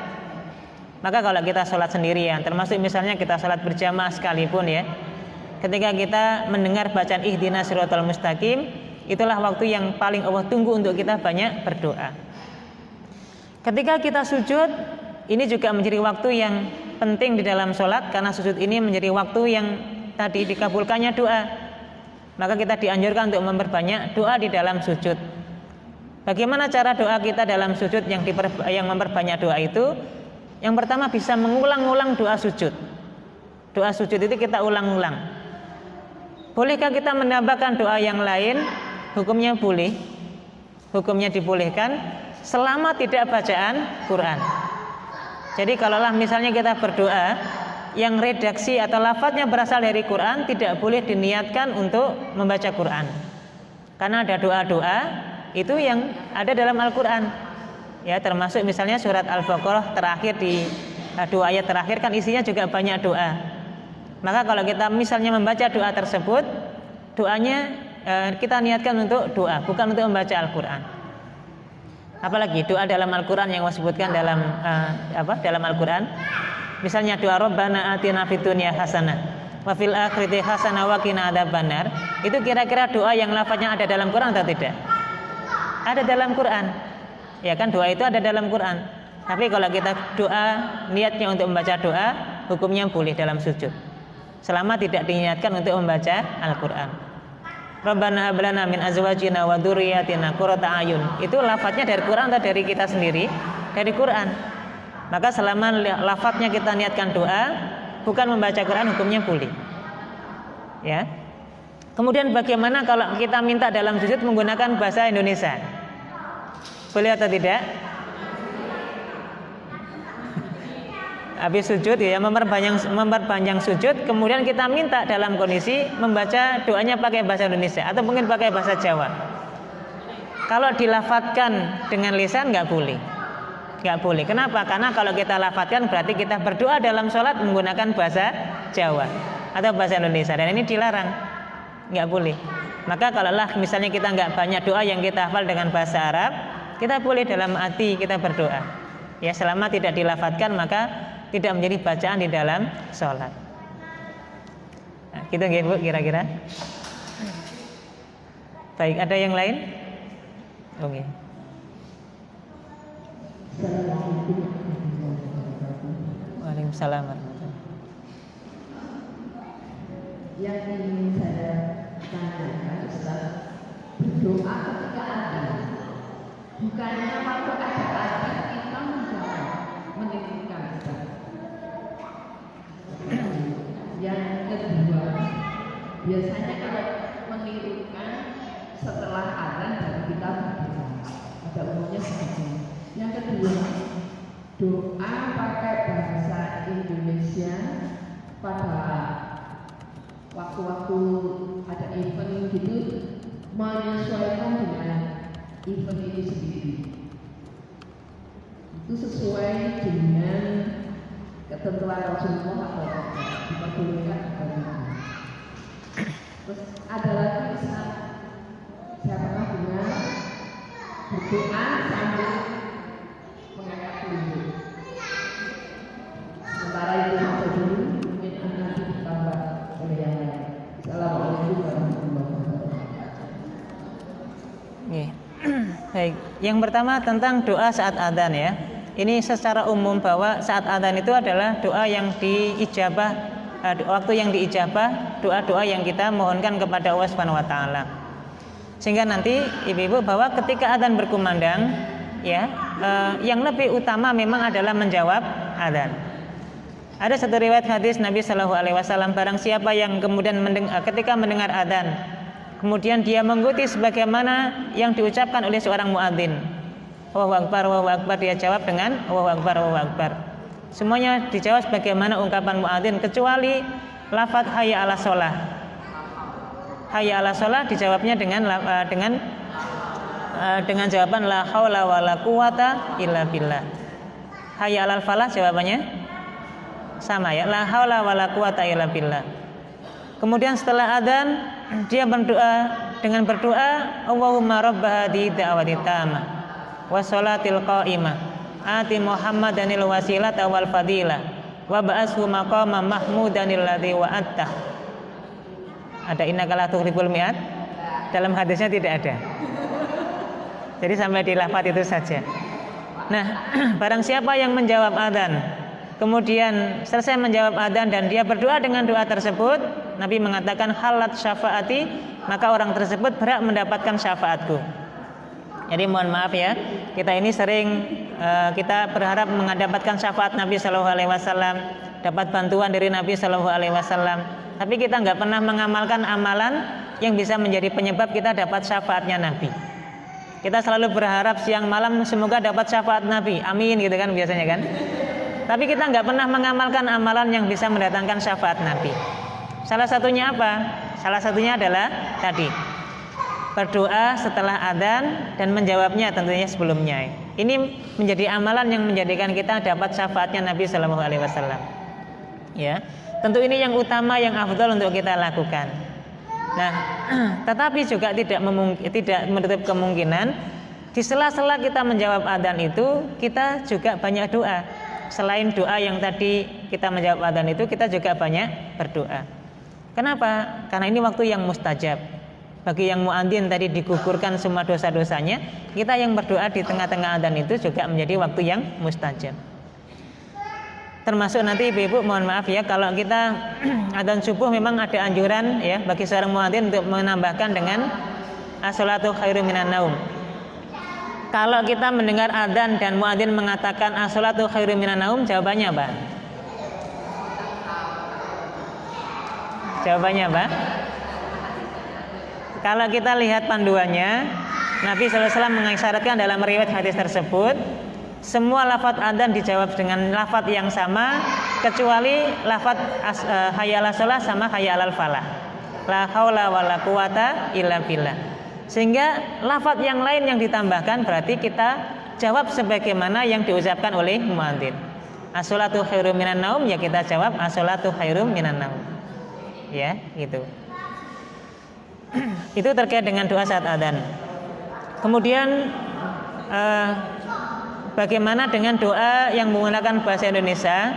Maka kalau kita sholat sendirian, termasuk misalnya kita sholat berjamaah sekalipun ya, ketika kita mendengar bacaan ihdinas siratal mustaqim, itulah waktu yang paling Allah tunggu untuk kita banyak berdoa. Ketika kita sujud, ini juga menjadi waktu yang penting di dalam sholat, karena sujud ini menjadi waktu yang tadi dikabulkannya doa. Maka kita dianjurkan untuk memperbanyak doa di dalam sujud. Bagaimana cara doa kita dalam sujud yang memperbanyak doa itu? Yang pertama bisa mengulang-ulang doa sujud. Doa sujud itu kita ulang-ulang. Bolehkah kita menambahkan doa yang lain? Hukumnya boleh. Hukumnya dibolehkan selama tidak bacaan Quran. Jadi kalaulah misalnya kita berdoa yang redaksi atau lafadznya berasal dari Quran, tidak boleh diniatkan untuk membaca Quran. Karena ada doa-doa itu yang ada dalam Al-Quran. Ya, termasuk misalnya surat Al-Baqarah terakhir di dua ayat terakhir kan isinya juga banyak doa. Maka kalau kita misalnya membaca doa tersebut, doanya kita niatkan untuk doa, bukan untuk membaca Al-Quran. Apalagi doa dalam Al-Quran yang disebutkan dalam dalam Al-Quran. Misalnya doa Rabbana atina fid dunya hasanah wa fil akhirati hasanah wa qina adzabannar. Itu kira-kira doa yang lafaznya ada dalam Quran atau tidak? Ada dalam Quran. Ya kan, doa itu ada dalam Quran. Tapi kalau kita doa niatnya untuk membaca doa, hukumnya boleh dalam sujud, selama tidak diniatkan untuk membaca Al-Quran. Rabbana hab lana min azwajina wa dzurriyyatina qurrata a'yun. Itu lafadznya dari Quran atau dari kita sendiri? Dari Quran. Maka selama lafadznya kita niatkan doa, bukan membaca Quran, hukumnya boleh. Ya. Kemudian bagaimana kalau kita minta dalam sujud menggunakan bahasa Indonesia? Boleh atau tidak? Habis sujud ya, memperpanjang sujud, kemudian kita minta dalam kondisi membaca doanya pakai bahasa Indonesia atau mungkin pakai bahasa Jawa. Kalau dilafadzkan dengan lisan nggak boleh. Nggak boleh. Kenapa? Karena kalau kita lafadzkan berarti kita berdoa dalam sholat menggunakan bahasa Jawa atau bahasa Indonesia, dan ini dilarang. Nggak boleh. Maka kalaulah misalnya kita nggak banyak doa yang kita hafal dengan bahasa Arab, kita boleh dalam hati kita berdoa. Ya, selama tidak dilafadzkan maka tidak menjadi bacaan di dalam sholat. Nah, gitu nggih Bu kira-kira? Baik, ada yang lain? Oke. Waalaikumsalam warahmatullahi. Yang ingin saya tanyakan Ustaz, berdoa ketika ada, bukannya waktu ada kita menjawab, menginginkan Ustaz. Yang kedua, biasanya kalau mengirimkan setelah azan baru kita berdoa, pada umumnya seperti itu. Yang kedua, doa pakai bahasa Indonesia pada waktu-waktu ada event gitu, menyesuaikan dengan event itu sendiri. Itu sesuai dengan ketentuan Rasulullah atau diperbolehkan atau tidak. Baik, yang pertama tentang doa saat adzan ya. Ini secara umum bahwa saat adzan itu adalah doa yang diijabah, waktu yang diijabah, doa-doa yang kita mohonkan kepada Allah Subhanahu wa taala. Sehingga nanti ibu-ibu bahwa ketika adzan berkumandang ya, yang lebih utama memang adalah menjawab adzan. Ada satu riwayat hadis Nabi Shallallahu alaihi wasallam, barang siapa yang kemudian ketika mendengar adzan kemudian dia mengikuti sebagaimana yang diucapkan oleh seorang muadzin, Allahu Akbar, dia jawab dengan Allahu Akbar. Semuanya dijawab sebagaimana ungkapan muadzin kecuali lafaz hayya 'alas shalah. Hayya 'alas shalah dijawabnya dengan jawaban la haula wala quwata illa billah. Hayya 'alal falah jawabannya sama ya, la haula wala quwata illa billah. Kemudian setelah adzan dia berdoa Allahumma rabb hadhihi da'wati tammah wa sholatil qa'imah ati Muhammadanil wasilata wal fadilah wa ba'ashu maqama mahmudanil ladzi wa'atta. Ada innaka la tuhribul mi'at? Dalam hadisnya tidak ada. Jadi sampai di lafaz itu saja. Nah, barang siapa yang menjawab adzan kemudian selesai menjawab adzan dan dia berdoa dengan doa tersebut, Nabi mengatakan halat syafaati, maka orang tersebut berhak mendapatkan syafaatku. Jadi mohon maaf ya, kita ini sering kita berharap mendapatkan syafaat Nabi Shallallahu alaihi wasallam, dapat bantuan dari Nabi Shallallahu alaihi wasallam, tapi kita nggak pernah mengamalkan amalan yang bisa menjadi penyebab kita dapat syafaatnya Nabi. Kita selalu berharap siang malam semoga dapat syafaat Nabi, amin gitu kan biasanya kan. Tapi kita nggak pernah mengamalkan amalan yang bisa mendatangkan syafaat Nabi. Salah satunya apa? Salah satunya adalah tadi berdoa setelah adzan dan menjawabnya tentunya sebelumnya. Ini menjadi amalan yang menjadikan kita dapat syafaatnya Nabi Sallallahu Alaihi Wasallam. Ya, tentu ini yang utama, yang afdal untuk kita lakukan. Nah, tetapi juga tidak menutup kemungkinan di sela-sela kita menjawab adzan itu kita juga banyak doa. Selain doa yang tadi kita menjawab adzan itu, kita juga banyak berdoa. Kenapa? Karena ini waktu yang mustajab. Bagi yang muadzin tadi digugurkan semua dosa-dosanya, kita yang berdoa di tengah-tengah adzan itu juga menjadi waktu yang mustajab. Termasuk nanti ibu-ibu mohon maaf ya, kalau kita adzan subuh memang ada anjuran ya bagi seorang muadzin untuk menambahkan dengan as-sholatu khairum minan naum. Kalau kita mendengar adzan dan muadzin mengatakan as-sholatu khairum minan naum, jawabannya apa? Jawabannya apa? Kalau kita lihat panduannya, Nabi SAW mengisyaratkan dalam riwayat hadis tersebut, semua lafaz adzan dijawab dengan lafaz yang sama kecuali lafaz hayya 'alas shalah sama hayya 'alal falah. La haula wala quwata illa billah. Sehingga lafaz yang lain yang ditambahkan berarti kita jawab sebagaimana yang diucapkan oleh muadzin. As-sholatu khairum minan naum, ya kita jawab as-sholatu khairum minan naum. Ya, gitu. Itu terkait dengan doa saat adzan. Kemudian bagaimana dengan doa yang menggunakan bahasa Indonesia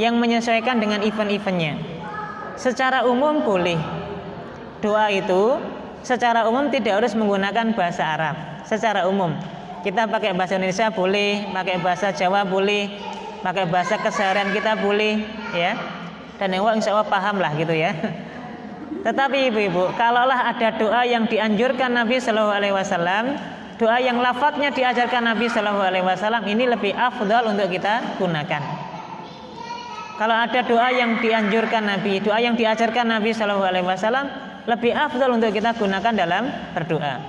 yang menyesuaikan dengan event-eventnya? Secara umum boleh. Doa itu secara umum tidak harus menggunakan bahasa Arab. Secara umum kita pakai bahasa Indonesia boleh, pakai bahasa Jawa boleh, pakai bahasa keseharian kita boleh, ya. Dan insya Allah paham lah gitu ya. Tetapi ibu-ibu, kalaulah ada doa yang dianjurkan Nabi Shallallahu Alaihi Wasallam, doa yang lafadznya diajarkan Nabi Shallallahu Alaihi Wasallam, ini lebih afdal untuk kita gunakan. Kalau ada doa yang dianjurkan Nabi, doa yang diajarkan Nabi Shallallahu Alaihi Wasallam, lebih afdal untuk kita gunakan dalam berdoa.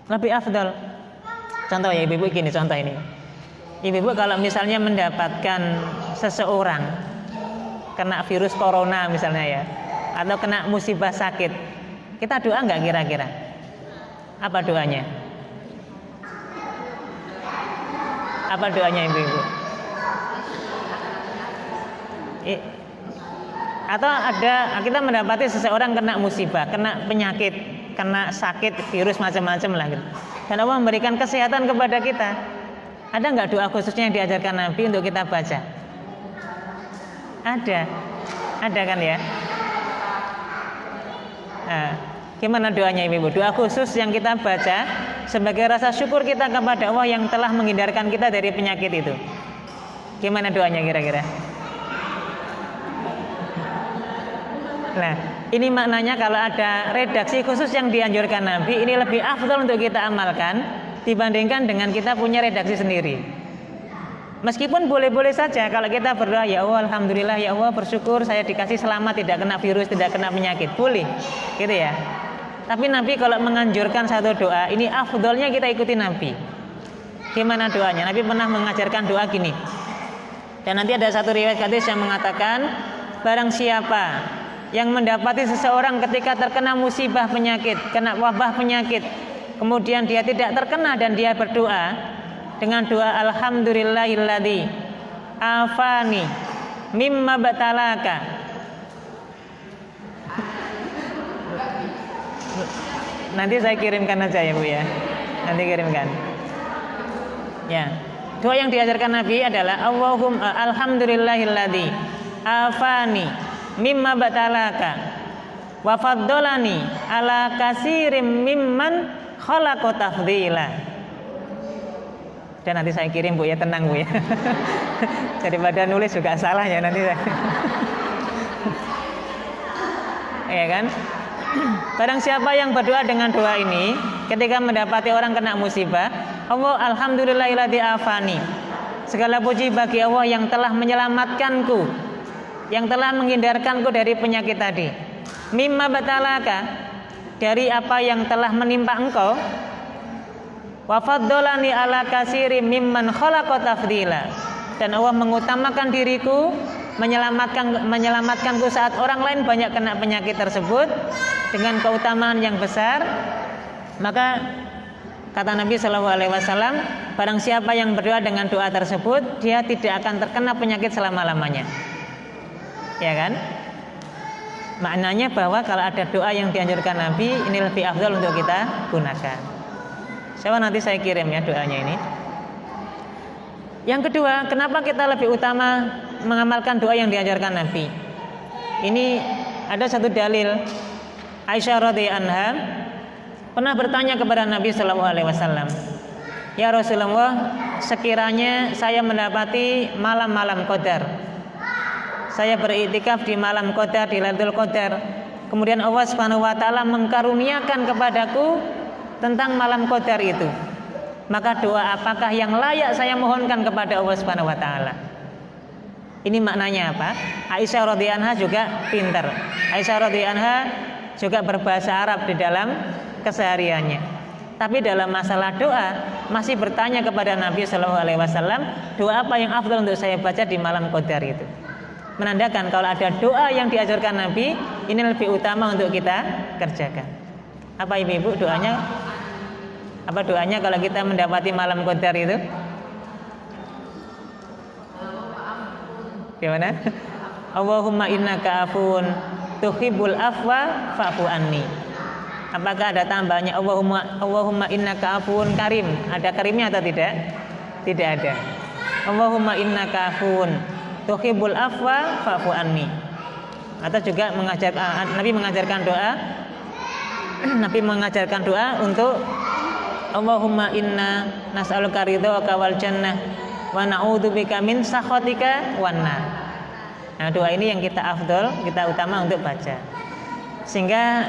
Lebih afdal. Contoh ya ibu-ibu gini, contoh ini. Ibu-ibu kalau misalnya mendapatkan seseorang kena virus corona misalnya ya, atau kena musibah sakit, kita doa nggak kira-kira? Apa doanya? Apa doanya ibu-ibu? Atau ada kita mendapati seseorang kena musibah, kena penyakit, kena sakit, virus macam-macam lah gitu. Dan Allah memberikan kesehatan kepada kita. Ada nggak doa khususnya yang diajarkan Nabi untuk kita baca? Ada kan ya? Nah, gimana doanya ibu? Doa khusus yang kita baca sebagai rasa syukur kita kepada Allah yang telah menghindarkan kita dari penyakit itu. Gimana doanya kira-kira? Nah, ini maknanya kalau ada redaksi khusus yang dianjurkan Nabi, ini lebih afdal untuk kita amalkan dibandingkan dengan kita punya redaksi sendiri. Meskipun boleh-boleh saja kalau kita berdoa, ya Allah, alhamdulillah, ya Allah, bersyukur saya dikasih selamat, tidak kena virus, tidak kena penyakit, boleh, gitu ya. Tapi Nabi kalau menganjurkan satu doa, ini afdolnya kita ikuti Nabi. Gimana doanya? Nabi pernah mengajarkan doa gini. Dan nanti ada satu riwayat hadis yang mengatakan, barang siapa yang mendapati seseorang ketika terkena musibah penyakit, kena wabah penyakit, kemudian dia tidak terkena dan dia berdoa dengan doa alhamdulillahilladzi afani mimma batalaka. Nanti saya kirimkan aja ya Bu ya. Nanti kirimkan. Ya. Doa yang diajarkan Nabi adalah Allahumma alhamdulillahilladzi afani mimma batalaka wa faddalani ala katsirin mimman khalaqa tafdila. Dan nanti saya kirim Bu ya, tenang Bu ya. Daripada nulis juga salah ya nanti saya. Ya kan? Barang siapa yang berdoa dengan doa ini ketika mendapati orang kena musibah, Allah alhamdulillahilladzi afani. Segala puji bagi Allah yang telah menyelamatkanku, yang telah menghindarkanku dari penyakit tadi. Mimma batalaka, dari apa yang telah menimpa engkau. Wa faddalani ala katsiri mimman khalaqa tafdila. Dan Allah mengutamakan diriku, menyelamatkanku saat orang lain banyak kena penyakit tersebut dengan keutamaan yang besar. Maka kata Nabi SAW, barang siapa yang berdoa dengan doa tersebut, dia tidak akan terkena penyakit selama-lamanya. Ya kan? Maknanya bahwa kalau ada doa yang dianjurkan Nabi, ini lebih afdal untuk kita gunakan. Coba nanti saya kirim ya doanya ini. Yang kedua, kenapa kita lebih utama mengamalkan doa yang diajarkan Nabi? Ini ada satu dalil. Aisyah radhiyallahu anha pernah bertanya kepada Nabi sallallahu alaihi wasallam, "Ya Rasulullah, sekiranya saya mendapati malam-malam Qadar. Saya beriktikaf di malam Qadar, di Lailatul Qadar. Kemudian Allah Subhanahu wa taala mengkaruniakan kepadaku tentang malam Qadar itu. Maka doa apakah yang layak saya mohonkan kepada Allah Subhanahu wa taala?" Ini maknanya apa? Aisyah radhiyallahu anha juga pintar. Aisyah radhiyallahu anha juga berbahasa Arab di dalam kesehariannya. Tapi dalam masalah doa masih bertanya kepada Nabi sallallahu alaihi wasallam, doa apa yang afdal untuk saya baca di malam Qadar itu? Menandakan kalau ada doa yang diajarkan Nabi, ini lebih utama untuk kita kerjakan. Apa ibu-ibu doanya? Apa doanya kalau kita mendapati malam Qadar itu? Gimana? Allahumma innaka afun tuhibbul afwa fa'fu anni. Apakah ada tambahnya Allahumma innaka afun karim? Ada karimnya atau tidak? Tidak ada. Allahumma innaka afun tuhibbul afwa fa'fu anni. Atau juga Nabi mengajarkan doa. Nabi mengajarkan doa untuk Allahumma inna nas'aluka ridhaka wal jannah wa na'udzubika min sakhatika wan nar. Nah, doa ini yang kita afdol, kita utama untuk baca. Sehingga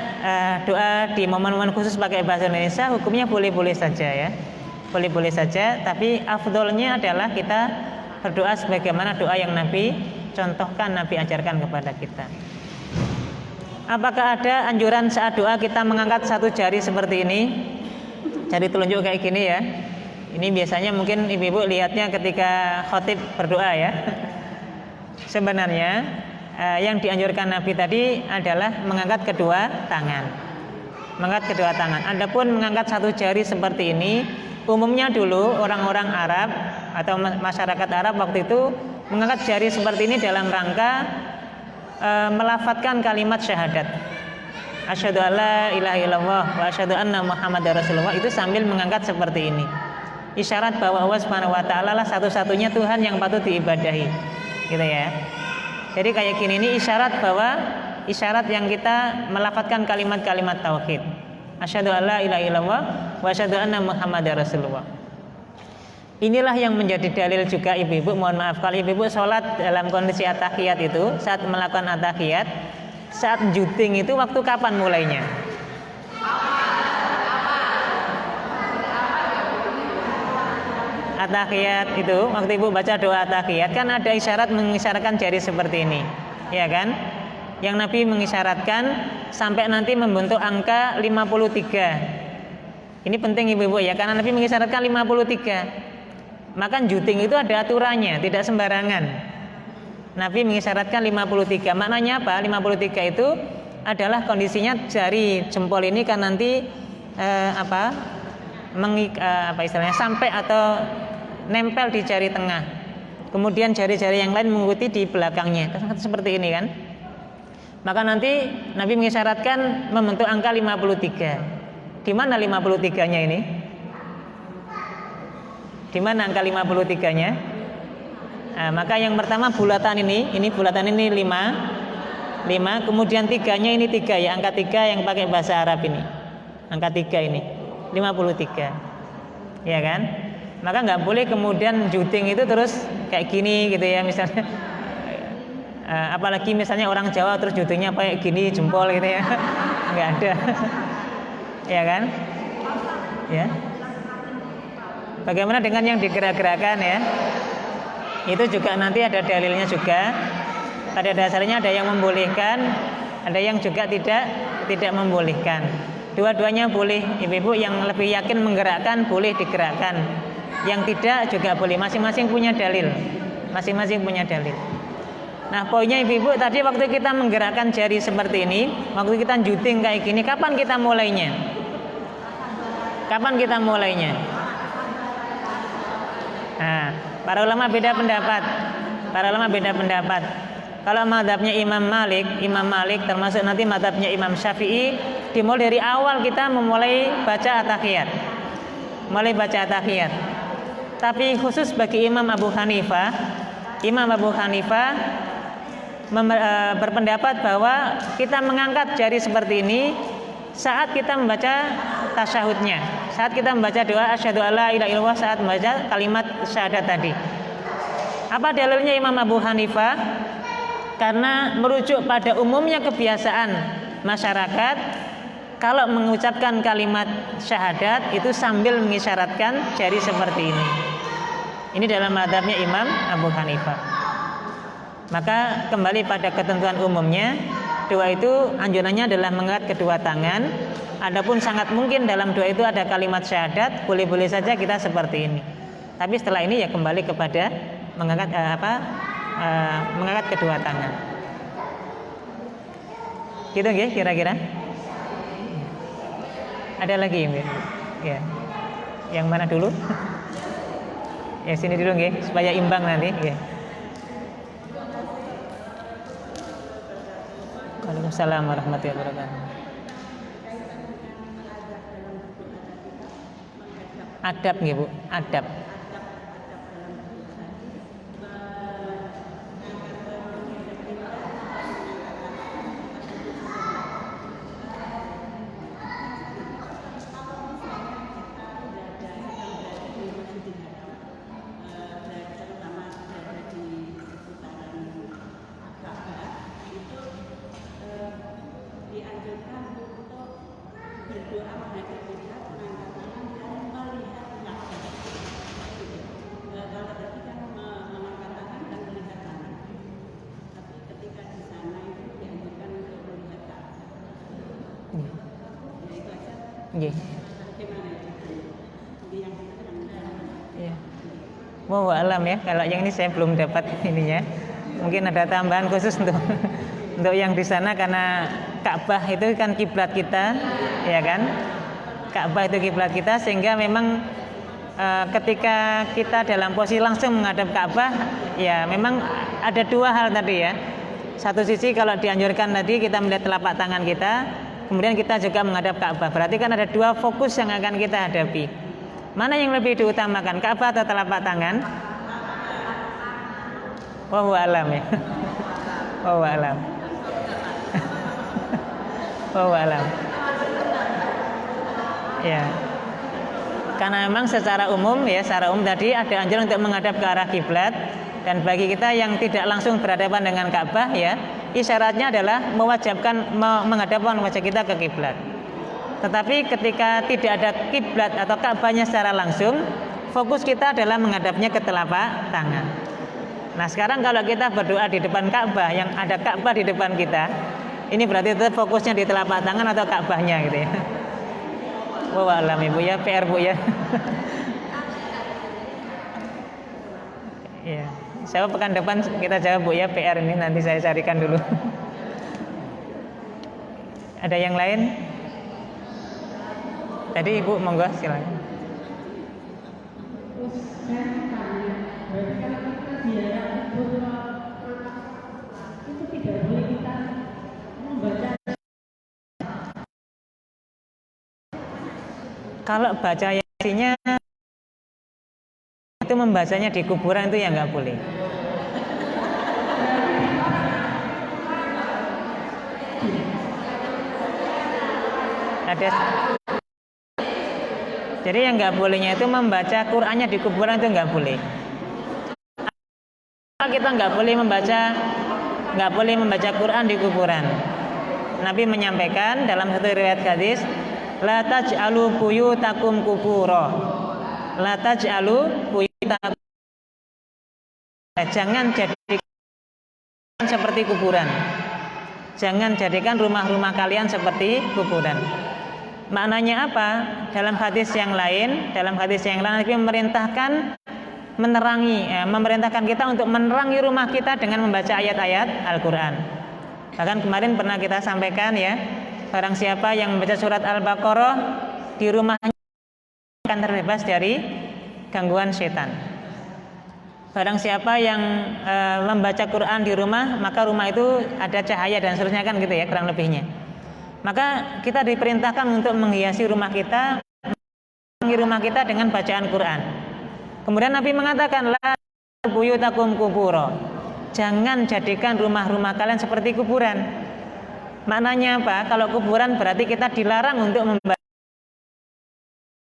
doa di momen-momen khusus pakai bahasa Indonesia hukumnya boleh-boleh saja ya. Boleh-boleh saja, tapi afdolnya adalah kita berdoa sebagaimana doa yang Nabi contohkan, Nabi ajarkan kepada kita. Apakah ada anjuran saat doa kita mengangkat satu jari seperti ini? Jari telunjuk kayak gini ya. Ini biasanya mungkin ibu-ibu lihatnya ketika khotib berdoa ya. Sebenarnya yang dianjurkan Nabi tadi adalah mengangkat kedua tangan. Mengangkat kedua tangan. Adapun mengangkat satu jari seperti ini, umumnya dulu orang-orang Arab atau masyarakat Arab waktu itu mengangkat jari seperti ini dalam rangka melafadzkan kalimat syahadat. Asyhadu alla ilaha illallah wa asyhadu anna Muhammadar Rasulullah, itu sambil mengangkat seperti ini. Isyarat bahwa Allah Subhanahu wa taala lah satu-satunya Tuhan yang patut diibadahi. Gitu ya. Jadi kayak gini, ini isyarat yang kita melafadzkan kalimat-kalimat tauhid. Asyhadu alla ilaha illallah wa asyhadu anna Muhammadar Rasulullah. Inilah yang menjadi dalil juga ibu-ibu. Mohon maaf kalau ibu-ibu sholat dalam kondisi at-tahiyat itu, saat melakukan at-tahiyat, saat juting itu waktu kapan mulainya? At-tahiyat itu waktu ibu baca doa at-tahiyat kan ada isyarat mengisyaratkan jari seperti ini, ya kan? Yang Nabi mengisyaratkan sampai nanti membentuk angka 53. Ini penting ibu-ibu ya, karena Nabi mengisyaratkan 53. Maka juting itu ada aturannya, tidak sembarangan. Nabi mengisyaratkan 53. Maknanya apa? 53 itu adalah kondisinya jari jempol ini kan nanti istilahnya sampai atau nempel di jari tengah. Kemudian jari-jari yang lain mengikuti di belakangnya. Seperti ini kan? Maka nanti Nabi mengisyaratkan membentuk angka 53. Di mana 53-nya ini? Di mana angka 53-nya? Nah, maka yang pertama bulatan ini bulatan ini 5, kemudian 3-nya ini 3 ya, angka 3 yang pakai bahasa Arab ini. Angka 3 ini 53. Ya kan? Maka nggak boleh kemudian juting itu terus kayak gini gitu ya misalnya. Apalagi misalnya orang Jawa terus jutingnya kayak gini jempol gitu ya. Nggak ada. Ya kan? Ya. Bagaimana dengan yang digerak-gerakkan ya? Itu juga nanti ada dalilnya juga. Pada dasarnya ada yang membolehkan, ada yang juga tidak membolehkan. Dua-duanya boleh. Ibu-ibu yang lebih yakin menggerakkan boleh digerakkan. Yang tidak juga boleh. Masing-masing punya dalil. Masing-masing punya dalil. Nah, poinnya ibu-ibu tadi waktu kita menggerakkan jari seperti ini, waktu kita juting kayak gini, kapan kita mulainya? Kapan kita mulainya? Nah, para ulama beda pendapat. Kalau mazhabnya Imam Malik termasuk nanti mazhabnya Imam Syafi'i, dimulai dari awal kita memulai baca at-tahiyat. Tapi khusus bagi Imam Abu Hanifah berpendapat bahwa kita mengangkat jari seperti ini saat kita membaca tasyahudnya, saat kita membaca doa asyhadu alla ilaha illallah, saat membaca kalimat syahadat tadi. Apa dalilnya Imam Abu Hanifah? Karena merujuk pada umumnya kebiasaan masyarakat kalau mengucapkan kalimat syahadat itu sambil mengisyaratkan jari seperti ini. Ini dalam mazhabnya Imam Abu Hanifah. Maka kembali pada ketentuan umumnya, doa itu anjurannya adalah mengangkat kedua tangan. Adapun sangat mungkin dalam doa itu ada kalimat syahadat, boleh-boleh saja kita seperti ini. Tapi setelah ini ya kembali kepada mengangkat mengangkat kedua tangan. Gitu nggih kira-kira? Ada lagi nggih? Ya. Yang mana dulu? Ya sini dulu nggih supaya imbang nanti nggih. Waalaikumsalam warahmatullahi wabarakatuh. Adab nggih Bu, adab. Nggih. Ya. Wallahu alam ya. Kalau yang ini saya belum dapat ininya. Mungkin ada tambahan khusus untuk yang di sana karena Ka'bah itu kan kiblat kita, ya kan? Ka'bah itu kiblat kita sehingga memang ketika kita dalam posisi langsung menghadap Ka'bah, ya memang ada dua hal tadi ya. Satu sisi kalau dianjurkan tadi kita melihat telapak tangan kita, kemudian kita juga menghadap Ka'bah. Berarti kan ada dua fokus yang akan kita hadapi. Mana yang lebih diutamakan, Ka'bah atau telapak tangan? Wallahu alam ya. Wallahu alam. Wallahu alam. Ya. Karena memang secara umum tadi ada anjuran untuk menghadap ke arah kiblat, dan bagi kita yang tidak langsung berhadapan dengan Ka'bah ya, isyaratnya adalah mewajibkan menghadapkan wajah kita ke kiblat. Tetapi ketika tidak ada kiblat atau Ka'bahnya secara langsung, fokus kita adalah menghadapnya ke telapak tangan. Nah, sekarang kalau kita berdoa di depan Ka'bah, yang ada Ka'bah di depan kita, ini berarti tetap fokusnya di telapak tangan atau Ka'bahnya gitu ya. Wah, alam Ibu ya, PR Bu ya. Ya, saya pekan depan kita jawab Bu ya, PR ini nanti saya carikan dulu. Ada yang lain? Tadi Ibu monggo silakan. Terus saya tanya, berarti kalau kita biaya itu tidak boleh kita membaca. Kalau baca Yasinnya itu membacanya di kuburan itu ya nggak boleh. Jadi yang nggak bolehnya itu membaca Qur'annya di kuburan, itu nggak boleh. Kita nggak boleh membaca Qur'an di kuburan. Nabi menyampaikan dalam satu riwayat hadis, la taj'alu buyutakum qubura. La taj'alu buyutakum. Jangan jadikan seperti kuburan. Jangan jadikan rumah-rumah kalian seperti kuburan. Maknanya apa? Dalam hadis yang lain Nabi memerintahkan kita untuk menerangi rumah kita dengan membaca ayat-ayat Al-Qur'an. Bahkan kemarin pernah kita sampaikan ya, barang siapa yang membaca surat Al-Baqarah di rumahnya akan terbebas dari gangguan setan. Barang siapa yang membaca Quran di rumah, maka rumah itu ada cahaya dan seterusnya, kan gitu ya kurang lebihnya. Maka kita diperintahkan untuk menghiasi rumah kita dengan bacaan Quran. Kemudian Nabi mengatakan, la buyutakum qubura. Jangan jadikan rumah-rumah kalian seperti kuburan. Maknanya apa? Kalau kuburan berarti kita dilarang untuk membaca.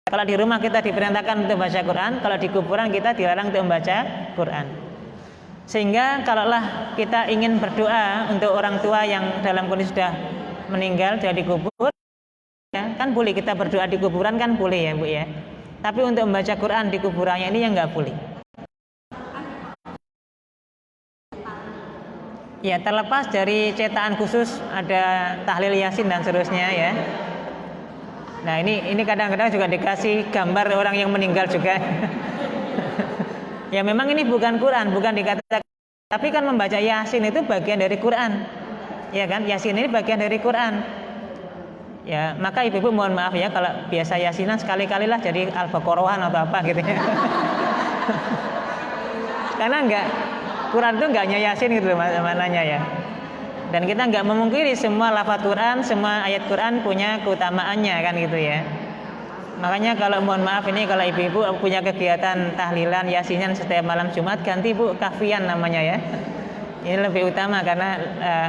Kalau di rumah kita diperintahkan untuk baca Quran, kalau di kuburan kita dilarang untuk membaca Quran. Sehingga kalaulah kita ingin berdoa untuk orang tua yang dalam kondisi sudah meninggal, sudah dikubur, ya, kan boleh kita berdoa di kuburan, kan boleh ya Bu ya. Tapi untuk membaca Quran di kuburannya ini yang nggak boleh. Ya, terlepas dari cetakan khusus ada tahlil Yasin dan seterusnya ya. Nah, ini kadang-kadang juga dikasih gambar orang yang meninggal juga. Ya memang ini bukan Quran, bukan dikatakan, tapi kan membaca Yasin itu bagian dari Quran. Ya kan? Yasin ini bagian dari Quran. Ya, maka ibu-ibu mohon maaf ya kalau biasa Yasinan sekali-kalilah jadi Al-Baqarahan atau apa gitu ya. Karena Quran itu enggak hanya Yasin gitu maknanya ya. Dan kita enggak memungkiri semua lafaz Quran, semua ayat Quran punya keutamaannya kan gitu ya. Makanya kalau mohon maaf ini kalau ibu-ibu punya kegiatan tahlilan Yasinan setiap malam Jumat, ganti Bu kafian namanya ya. Ini lebih utama karena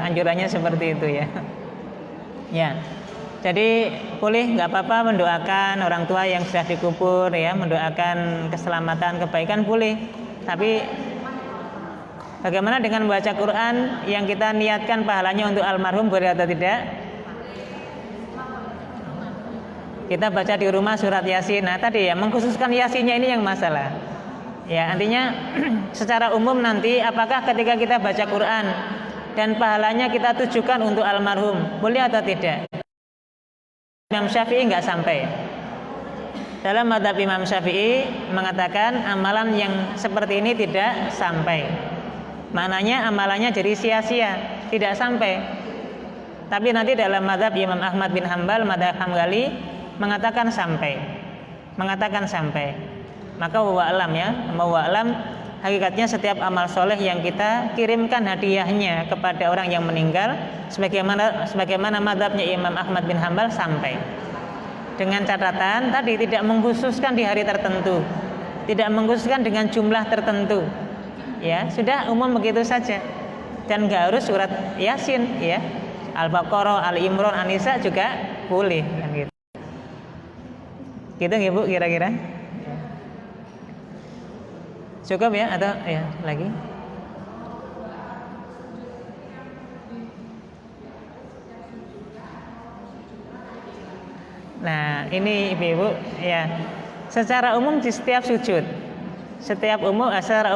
anjurannya seperti itu ya. Ya. Jadi boleh nggak apa-apa mendoakan orang tua yang sudah dikubur ya, mendoakan keselamatan, kebaikan boleh. Tapi bagaimana dengan membaca Quran yang kita niatkan pahalanya untuk almarhum, boleh atau tidak? Kita baca di rumah surat Yasin. Nah tadi ya mengkhususkan Yasinnya ini yang masalah. Ya artinya secara umum nanti apakah ketika kita baca Quran dan pahalanya kita tujukan untuk almarhum, boleh atau tidak? Imam Syafi'i nggak sampai. Dalam mazhab Imam Syafi'i mengatakan amalan yang seperti ini tidak sampai. Maknanya amalannya jadi sia-sia, tidak sampai. Tapi nanti dalam mazhab Imam Ahmad bin Hambal, mazhab Hambali mengatakan sampai. Maka wa alam hakikatnya setiap amal soleh yang kita kirimkan hadiahnya kepada orang yang meninggal, sebagaimana mazhabnya Imam Ahmad bin Hambal sampai. Dengan catatan tadi tidak mengkhususkan di hari tertentu, tidak mengkhususkan dengan jumlah tertentu. Ya, sudah umum begitu saja. Dan enggak harus surat Yasin ya. Al-Baqarah, Al-Imran, An-Nisa juga boleh kan gitu. Gitu nggih Bu kira-kira? Cukup ya atau ya lagi? Nah, ini Ibu-ibu ya. Secara umum di setiap sujud, secara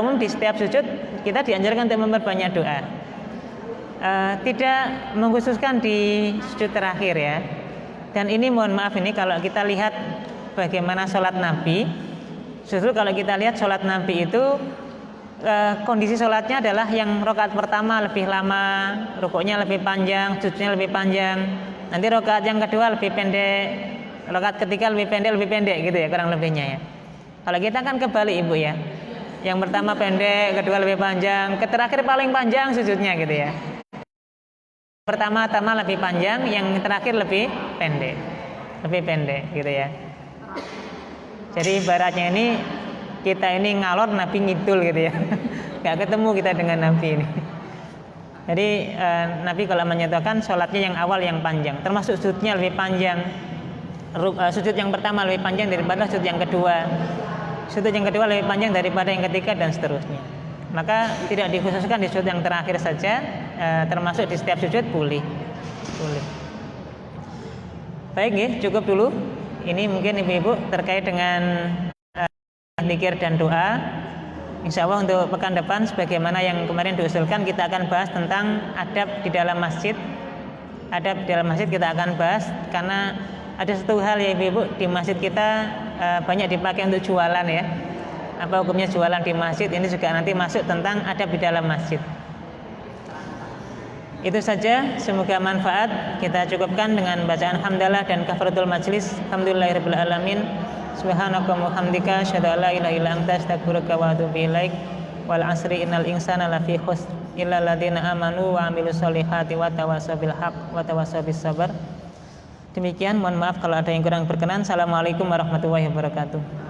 umum di setiap sujud kita dianjurkan untuk memperbanyak doa. Tidak mengkhususkan di sujud terakhir ya. Dan ini mohon maaf ini kalau kita lihat bagaimana sholat Nabi, justru kalau kita lihat sholat Nabi itu kondisi sholatnya adalah yang rakaat pertama lebih lama, rukuknya lebih panjang, sujudnya lebih panjang. Nanti rakaat yang kedua lebih pendek, rakaat ketiga lebih pendek gitu ya kurang lebihnya ya. Kalau kita kan kebalik Ibu ya, yang pertama pendek, kedua lebih panjang, terakhir paling panjang sujudnya gitu ya. Pertama-tama lebih panjang, yang terakhir lebih pendek gitu ya. Jadi ibaratnya ini kita ini ngalor Nabi ngidul gitu ya, nggak ketemu kita dengan Nabi ini. Jadi Nabi kalau menyatakan sholatnya yang awal yang panjang, termasuk sujudnya lebih panjang. Sujud yang pertama lebih panjang daripada sujud yang kedua. Sujud yang kedua lebih panjang daripada yang ketiga dan seterusnya. Maka tidak dikhususkan di sujud yang terakhir saja, termasuk di setiap sujud boleh. Baik ya, cukup dulu. Ini mungkin ibu-ibu terkait dengan zikir dan doa. Insya Allah untuk pekan depan sebagaimana yang kemarin diusulkan kita akan bahas tentang adab di dalam masjid. Adab di dalam masjid kita akan bahas karena ada satu hal ya ibu-ibu, di masjid kita banyak dipakai untuk jualan ya. Apa hukumnya jualan di masjid, ini juga nanti masuk tentang adab di dalam masjid. Itu saja, semoga manfaat. Kita cukupkan dengan bacaan hamdalah dan kafaratul majlis. Alhamdulillahirabbil alamin. Subhanaka wa hamdika asyhadu an la ilaha illa anta astaghfiruka wa atubu ilaik. Wal asri innal insana lafi khusr illa alladziina amanu wa 'amilus solihati wa tawassaw bil haqq wa tawassaw bis sabr. Demikian, mohon maaf kalau ada yang kurang berkenan. Assalamualaikum warahmatullahi wabarakatuh.